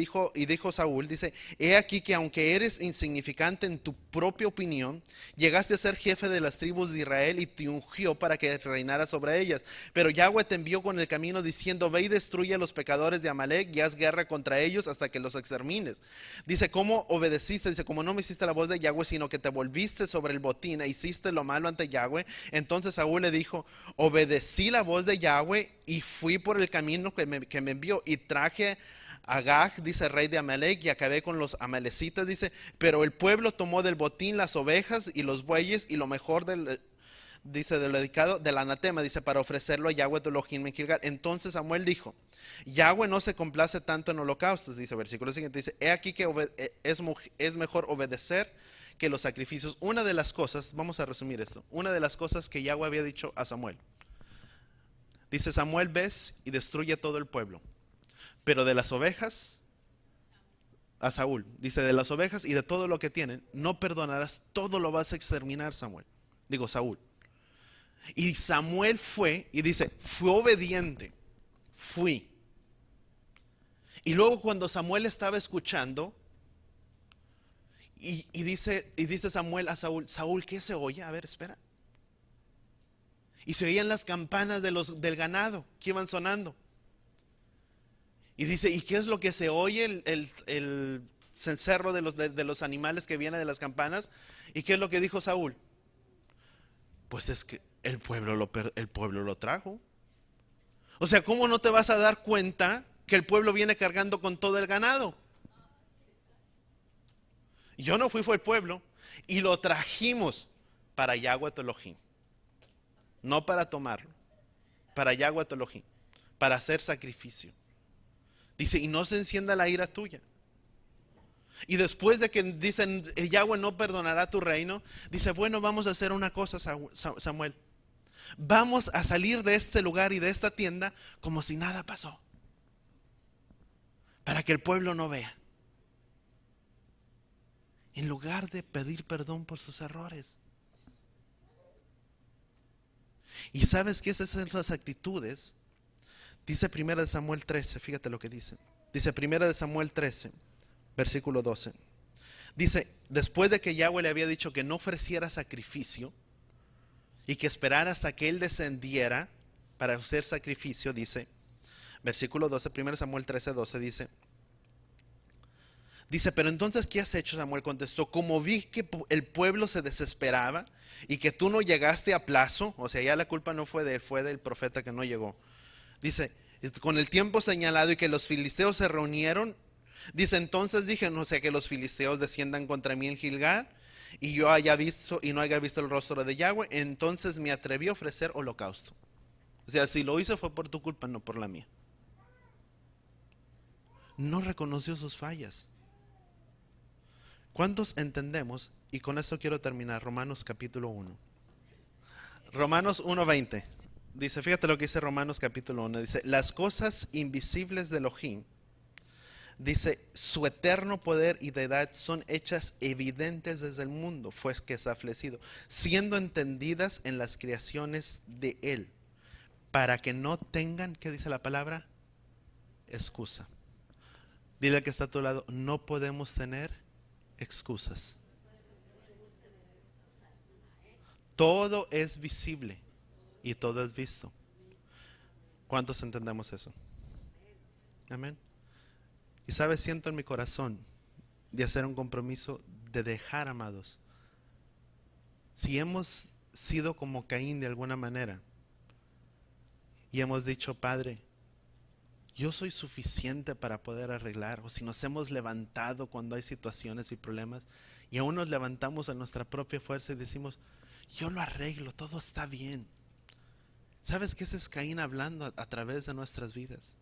dijo Saúl, dice, he aquí que aunque eres insignificante en tu propia opinión, llegaste a ser jefe de las tribus de Israel y te ungió para que reinaras sobre ellas. Pero Yahweh te envió con el camino diciendo, ve y destruye a los pecadores de Amalec y haz guerra contra ellos hasta que los extermines. Dice, ¿cómo obedeciste? Dice, como no me hiciste la voz de Yahweh, sino que te volviste sobre el botín e hiciste lo malo ante Yahweh. Entonces Saúl le dijo, obedecí la voz de Yahweh y fui por el camino que me envió y traje a Agag, dice, rey de Amalec, y acabé con los amalecitas. Dice, pero el pueblo tomó del botín las ovejas y los bueyes y lo mejor del dedicado del anatema, dice, para ofrecerlo a Yahweh tu Elohim en Gilgal. Entonces Samuel dijo, Yahweh no se complace tanto en holocaustos, dice, versículo siguiente, dice, he aquí que es mejor obedecer que los sacrificios. Una de las cosas, vamos a resumir esto, una de las cosas que Yahweh había dicho a Samuel, dice, Samuel, ves y destruye todo el pueblo, pero de las ovejas, a Saúl, dice, de las ovejas y de todo lo que tienen, no perdonarás, todo lo vas a exterminar, Samuel. Digo, Saúl. Y Samuel fue, y dice, fue obediente, fui. Y luego cuando Samuel estaba escuchando, y dice Samuel a Saúl, Saúl, ¿qué se oye? A ver, espera. Y se oían las campanas del ganado que iban sonando. Y dice, ¿y qué es lo que se oye? El cencerro de los animales que viene de las campanas. ¿Y qué es lo que dijo Saúl? Pues es que el pueblo lo trajo. O sea, ¿cómo no te vas a dar cuenta que el pueblo viene cargando con todo el ganado? Yo no fue el pueblo. Y lo trajimos para Yahweh tu Elohim. No para tomarlo. Para Yahweh tu Elohim. Para hacer sacrificio. Dice, y no se encienda la ira tuya. Y después de que dicen, Yahweh no perdonará tu reino, dice, bueno, vamos a hacer una cosa, Samuel. Vamos a salir de este lugar y de esta tienda como si nada pasó. Para que el pueblo no vea. En lugar de pedir perdón por sus errores. Y sabes que esas son las actitudes. Dice 1 Samuel 13, fíjate lo que dice. Dice 1 Samuel 13, versículo 12. Dice, después de que Yahweh le había dicho que no ofreciera sacrificio y que esperara hasta que él descendiera para hacer sacrificio, dice, versículo 12, 1 Samuel 13, 12, dice, pero entonces, ¿qué has hecho? Samuel contestó, como vi que el pueblo se desesperaba y que tú no llegaste a plazo, o sea, ya la culpa no fue de él, fue del profeta que no llegó. Dice, con el tiempo señalado y que los filisteos se reunieron, dice, entonces dije, no sé, que los filisteos desciendan contra mí en Gilgal y yo haya visto y no haya visto el rostro de Yahweh, entonces me atreví a ofrecer holocausto. O sea, si lo hizo fue por tu culpa, no por la mía. No reconoció sus fallas. ¿Cuántos entendemos? Y con eso quiero terminar. Romanos capítulo 1. Romanos 1:20. Dice, fíjate lo que dice Romanos capítulo 1. Dice, las cosas invisibles de Elohim, dice, su eterno poder y deidad son hechas evidentes desde el mundo, pues que es aflecido, siendo entendidas en las creaciones de Él, para que no tengan, ¿qué dice la palabra? Excusa. Dile al que está a tu lado, no podemos tener excusas. Todo es visible y todo es visto. ¿Cuántos entendemos eso? Amén. Y sabes, siento en mi corazón de hacer un compromiso de dejar, amados. Si hemos sido como Caín de alguna manera y hemos dicho, Padre, yo soy suficiente para poder arreglar, o si nos hemos levantado cuando hay situaciones y problemas y aún nos levantamos a nuestra propia fuerza y decimos, yo lo arreglo, todo está bien. ¿Sabes que ese es Caín hablando a través de nuestras vidas?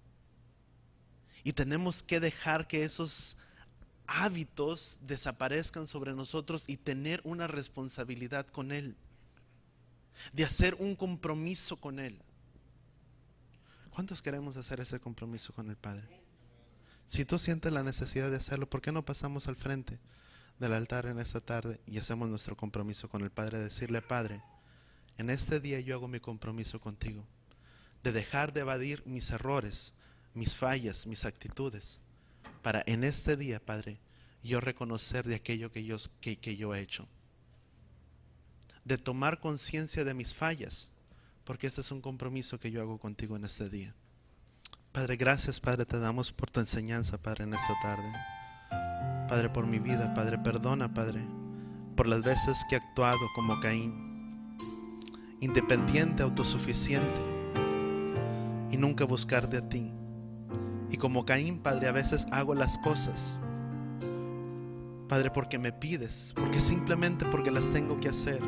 Y tenemos que dejar que esos hábitos desaparezcan sobre nosotros y tener una responsabilidad con Él, de hacer un compromiso con Él. ¿Cuántos queremos hacer ese compromiso con el Padre? Si tú sientes la necesidad de hacerlo, ¿por qué no pasamos al frente del altar en esta tarde y hacemos nuestro compromiso con el Padre? Decirle, Padre, en este día yo hago mi compromiso contigo, de dejar de evadir mis errores, mis fallas, mis actitudes, para en este día, Padre, yo reconocer de aquello que yo he hecho, de tomar conciencia de mis fallas, porque este es un compromiso que yo hago contigo en este día. Padre, gracias, Padre, te damos por tu enseñanza, Padre, en esta tarde. Padre, por mi vida, Padre, perdona, Padre, por las veces que he actuado como Caín, independiente, autosuficiente, y nunca buscarte a ti. Y como Caín, Padre, a veces hago las cosas, Padre, porque me pides, porque simplemente porque las tengo que hacer,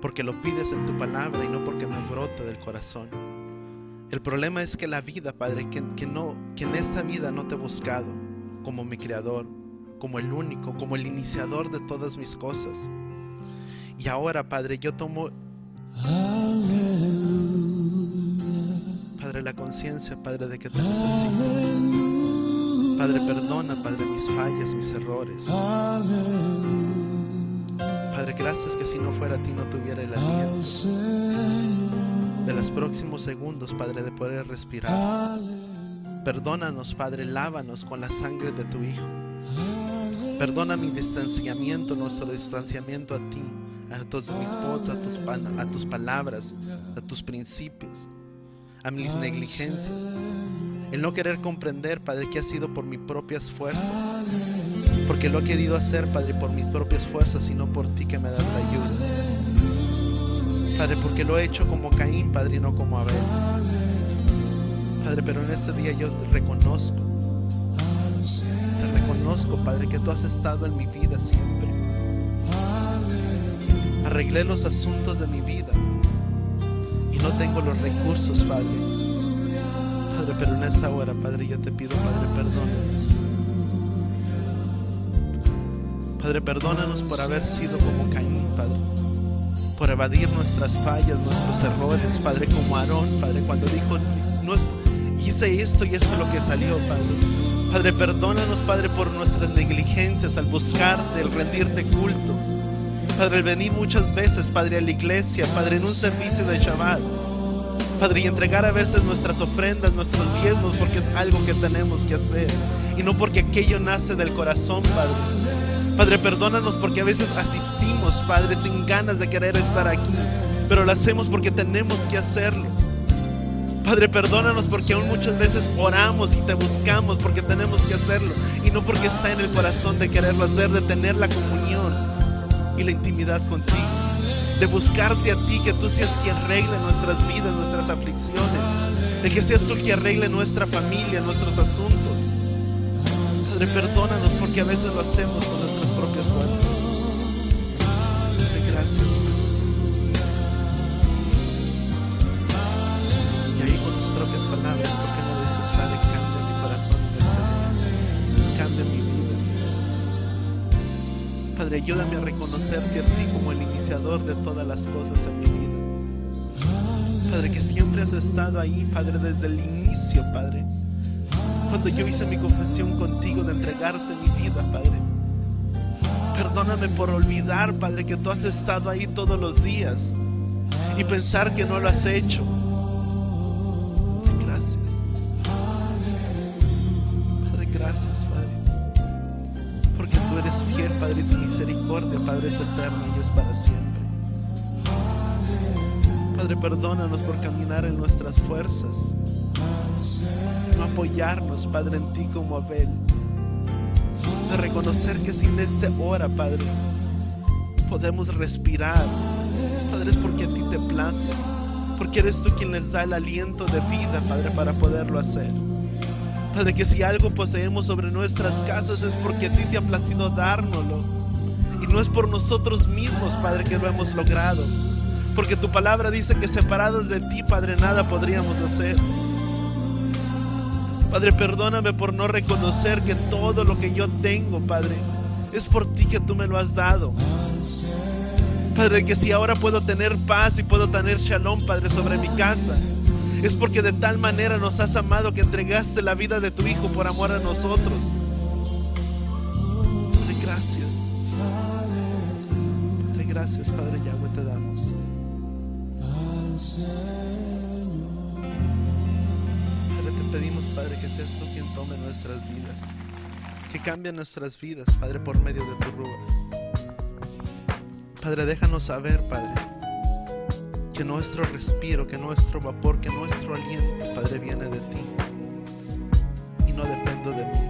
porque lo pides en tu palabra y no porque me brota del corazón. El problema es que la vida, Padre, que en esta vida no te he buscado como mi creador, como el único, como el iniciador de todas mis cosas. Y ahora, Padre, yo tomo, Padre, la conciencia, Padre, de que te necesito. Padre, perdona, Padre, mis fallas, mis errores. Padre, gracias que si no fuera a ti no tuviera el aliento de los próximos segundos, Padre, de poder respirar. Perdónanos, Padre, lávanos con la sangre de tu Hijo. Perdona mi distanciamiento, nuestro distanciamiento a ti, a tus votos, a tus palabras, a tus principios, a mis negligencias. El no querer comprender, Padre, que ha sido por mis propias fuerzas, porque lo he querido hacer, Padre, por mis propias fuerzas y no por ti que me das la ayuda. Padre, porque lo he hecho como Caín, Padre, y no como Abel. Padre, pero en este día yo te reconozco, Padre, que tú has estado en mi vida siempre. Arreglé los asuntos de mi vida y no tengo los recursos, Padre. Padre, pero en esta hora, Padre, yo te pido, Padre, perdónanos. Padre, perdónanos por haber sido como Caín, Padre, por evadir nuestras fallas, nuestros errores, Padre, como Aarón, Padre, cuando dijo, no, hice esto y esto es lo que salió, Padre. Padre, perdónanos, Padre, por nuestras negligencias al buscarte, al rendirte culto. Padre, al venir muchas veces, Padre, a la iglesia, Padre, en un servicio de Shabbat, Padre, y entregar a veces nuestras ofrendas, nuestros diezmos, porque es algo que tenemos que hacer y no porque aquello nace del corazón, Padre. Padre, perdónanos porque a veces asistimos, Padre, sin ganas de querer estar aquí, pero lo hacemos porque tenemos que hacerlo. Padre, perdónanos porque aún muchas veces oramos y te buscamos porque tenemos que hacerlo y no porque está en el corazón de quererlo hacer, de tener la comunión y la intimidad contigo, de buscarte a ti, que tú seas quien arregle nuestras vidas, nuestras aflicciones, de que seas tú quien arregle nuestra familia, nuestros asuntos. Padre, perdónanos porque a veces lo hacemos con nuestras propias fuerzas. Padre, gracias. ayúdame a reconocerte a ti como el iniciador de todas las cosas en mi vida. Padre, que siempre has estado ahí, Padre, desde el inicio, Padre. Cuando yo hice mi confesión contigo de entregarte mi vida, Padre. Perdóname por olvidar, Padre, que tú has estado ahí todos los días y pensar que no lo has hecho. Gracias. Padre, gracias, Padre. Porque tú eres fiel, Padre, y tu misericordia, Padre, es eterna y es para siempre. Padre, perdónanos por caminar en nuestras fuerzas, no apoyarnos, Padre, en ti como Abel, de reconocer que sin esta hora, Padre, podemos respirar. Padre, es porque a ti te place, porque eres tú quien les da el aliento de vida, Padre, para poderlo hacer. Padre, que si algo poseemos sobre nuestras casas es porque a ti te ha placido dárnoslo, y no es por nosotros mismos, Padre, que lo hemos logrado, porque tu palabra dice que separados de ti, Padre, nada podríamos hacer. Padre, perdóname por no reconocer que todo lo que yo tengo, Padre, es por ti que tú me lo has dado. Padre, que si ahora puedo tener paz y puedo tener shalom, Padre, sobre mi casa, es porque de tal manera nos has amado que entregaste la vida de tu Hijo por amor a nosotros. Padre, gracias. Padre, gracias, Padre Yahweh, te damos. Padre, te pedimos, Padre, que seas tú quien tome nuestras vidas, que cambie nuestras vidas, Padre, por medio de tu Ruach. Padre, déjanos saber, Padre, que nuestro respiro, que nuestro vapor, que nuestro aliento, Padre, viene de ti y no dependo de mí,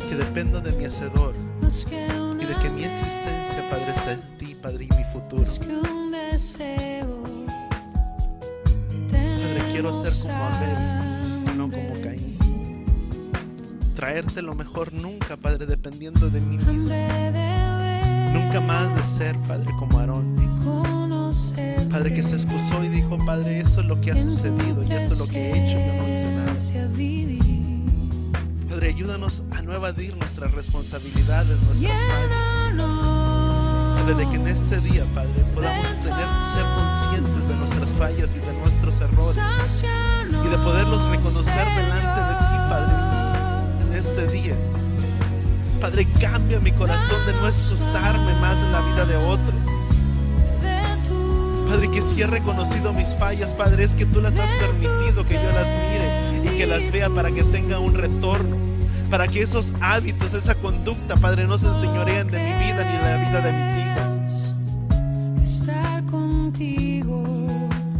que dependo de mi Hacedor y de que mi existencia, Padre, está en ti, Padre, y mi futuro. Padre, quiero ser como Abel y no como Caín, traerte lo mejor nunca, Padre, dependiendo de mí mismo, nunca más de ser, Padre, como Aarón, Padre, que se excusó y dijo: Padre, eso es lo que ha sucedido y eso es lo que he hecho, yo no hice nada. Padre, ayúdanos a no evadir nuestras responsabilidades, nuestras fallas. Padre, de que en este día, Padre, podamos ser conscientes de nuestras fallas y de nuestros errores y de poderlos reconocer delante de ti, Padre, en este día. Padre, cambia mi corazón de no excusarme más en la vida de otros. Padre, que si he reconocido mis fallas, Padre, es que tú las has permitido que yo las mire y que las vea para que tenga un retorno, para que esos hábitos, esa conducta, Padre, no se enseñoreen de mi vida ni de la vida de mis hijos.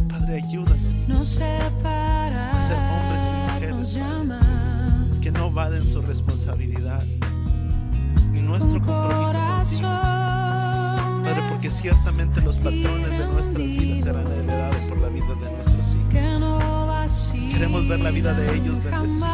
Padre, ayúdanos a ser hombres y mujeres, Padre, que no evaden su responsabilidad ni nuestro compromiso contigo, Padre, porque ciertamente los patrones de nuestras vidas serán heredados por la vida de nuestros hijos. Queremos ver la vida de ellos bendecidos,